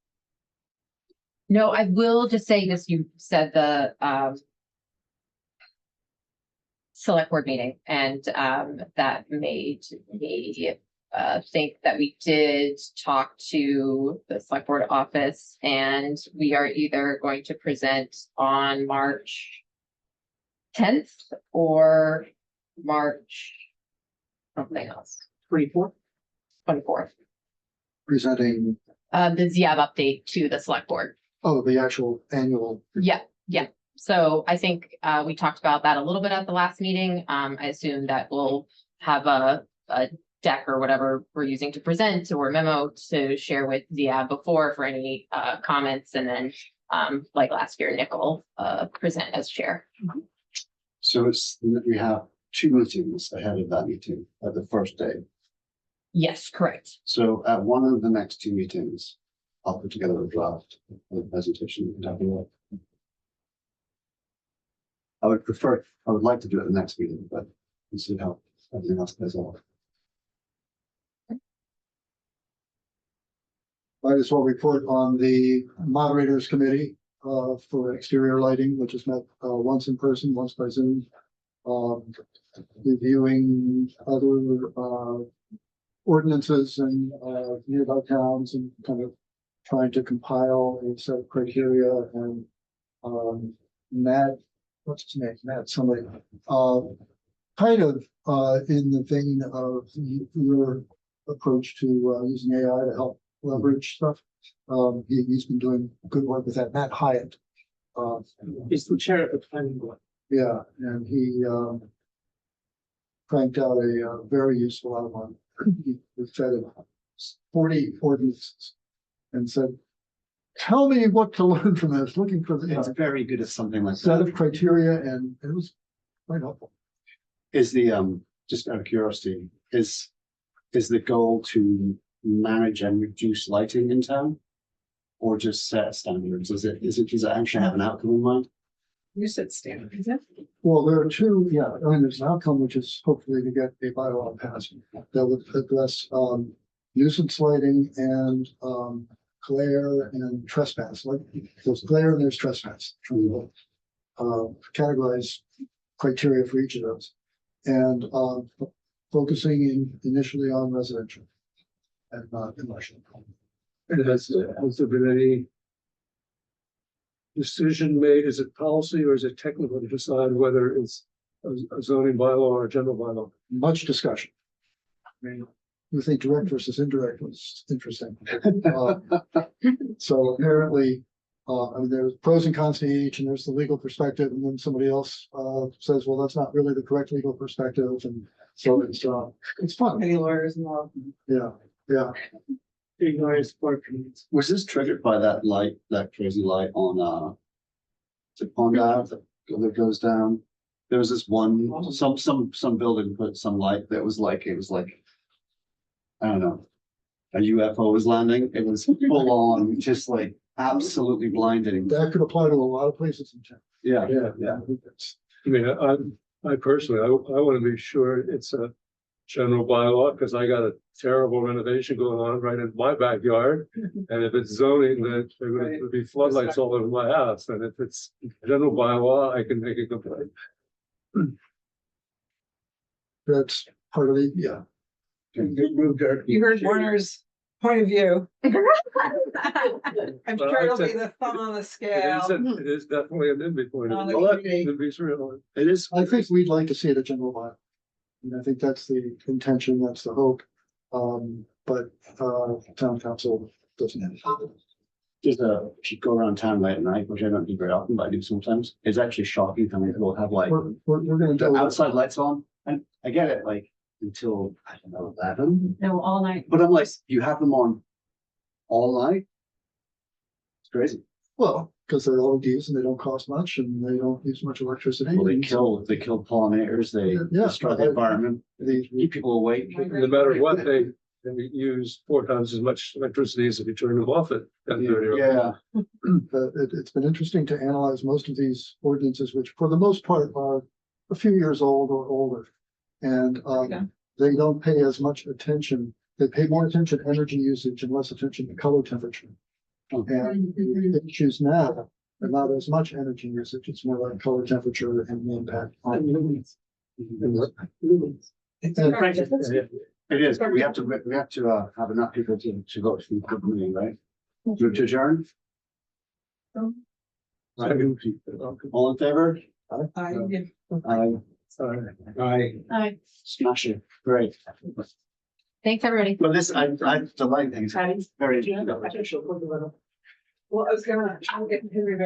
No, I will just say this, you said the select board meeting and that made me think that we did talk to the select board office and we are either going to present on March 10th or March something else, 24. 24th. Presenting, The ZIAB update to the select board. oh, the actual annual. Yeah, yeah. So I think we talked about that a little bit at the last meeting. I assume that we'll have a deck or whatever we're using to present or memo to share with ZIAB before for any comments, and then like last year, Nick will present as chair. So we have 2 meetings ahead of that meeting at the first day. Yes, correct. So at one of the next 2 meetings, I'll put together a draft of the presentation. And have a look. I would like to do it at the next meeting, but we'll see how everything else plays out. I just want to report on the moderators committee for exterior lighting, which is met once in person, once by Zoom. Reviewing other ordinances and nearby towns and kind of trying to compile a set of criteria, and Matt, what's his name? Matt, somebody, kind of in the vein of your approach to using AI to help leverage stuff. He's been doing good work with that. Matt Hyatt. He's the chair of the planning board. Yeah, and he cranked out a very useful outline. He fed it 40 ordinances and said, tell me what to learn from this, looking for It's the very good at something like set that. of criteria, and it was quite helpful. Is the, just out of curiosity, is the goal to manage and reduce lighting in town? Or just set standards? Does it actually have an outcome in mind? You said standards. Yeah. Well, there are 2, yeah, I mean, there's an outcome, which is hopefully to get a bylaw passed that would address nuisance lighting and glare and trespass. Like there's glare and there's trespass. Categorize criteria for each of those, and focusing initially on residential and not commercial. And has there been any decision made? Is it policy or is it technical to decide whether it's a zoning bylaw or a general bylaw? Much discussion. I mean, you think direct versus indirect was interesting. So apparently, I mean, there's pros and cons to each, and there's the legal perspective, and then somebody else says, well, that's not really the correct legal perspective, and so it's fun. Any lawyers involved? Yeah, yeah. Ignorance support committees. Was this triggered by that light, that crazy light on the Pond Ave that goes down? There was this one, some building put some light that was like, it was like, I don't know, a UFO was landing. It was full on, just like absolutely blinding. That could apply to a lot of places in town. Yeah, Yeah. I mean, I personally, I want to be sure it's a general bylaw, because I got a terrible renovation going on right in my backyard. And if it's zoning, then there would be floodlights all over my house. And if it's general bylaw, I can make a complaint. That's part of the, yeah. You heard Warner's point of view. I'm But sure I it'll be said- the thumb on the It scale. it is definitely an in between. On the Well, community. to be real. It is. I think we'd like to see it a general bylaw. And I think that's the intention, that's the hope. But town council doesn't have. Just if you go around town late at night, which I don't do very often, but I do sometimes, it's actually shocking how many people have like We're gonna the do. outside lights on, and I get it, like until, I don't know, 11. No, all night. But I'm like, you have them on all night? It's crazy. Well, because they're LEDs and they don't cost much and they don't use much electricity. Well, they kill pollinators, they Yeah. destroy the environment, The, keep people awake. No matter what, they use 4 times as much electricity as if you turn them off at 10:30. Yeah, it's been interesting to analyze most of these ordinances, which for the most part are a few years old or older. And they don't pay as much attention. They pay more attention to energy usage and less attention to color temperature. And the issues now are not as much energy usage, it's more like color temperature and the impact on lumens. it is. We have to have enough people to go to the meeting, right? To adjourn? All in favor? I, Smash it. Great. Thanks, everybody. But this, I delight things. Very. well, I was gonna, I'm getting Henry very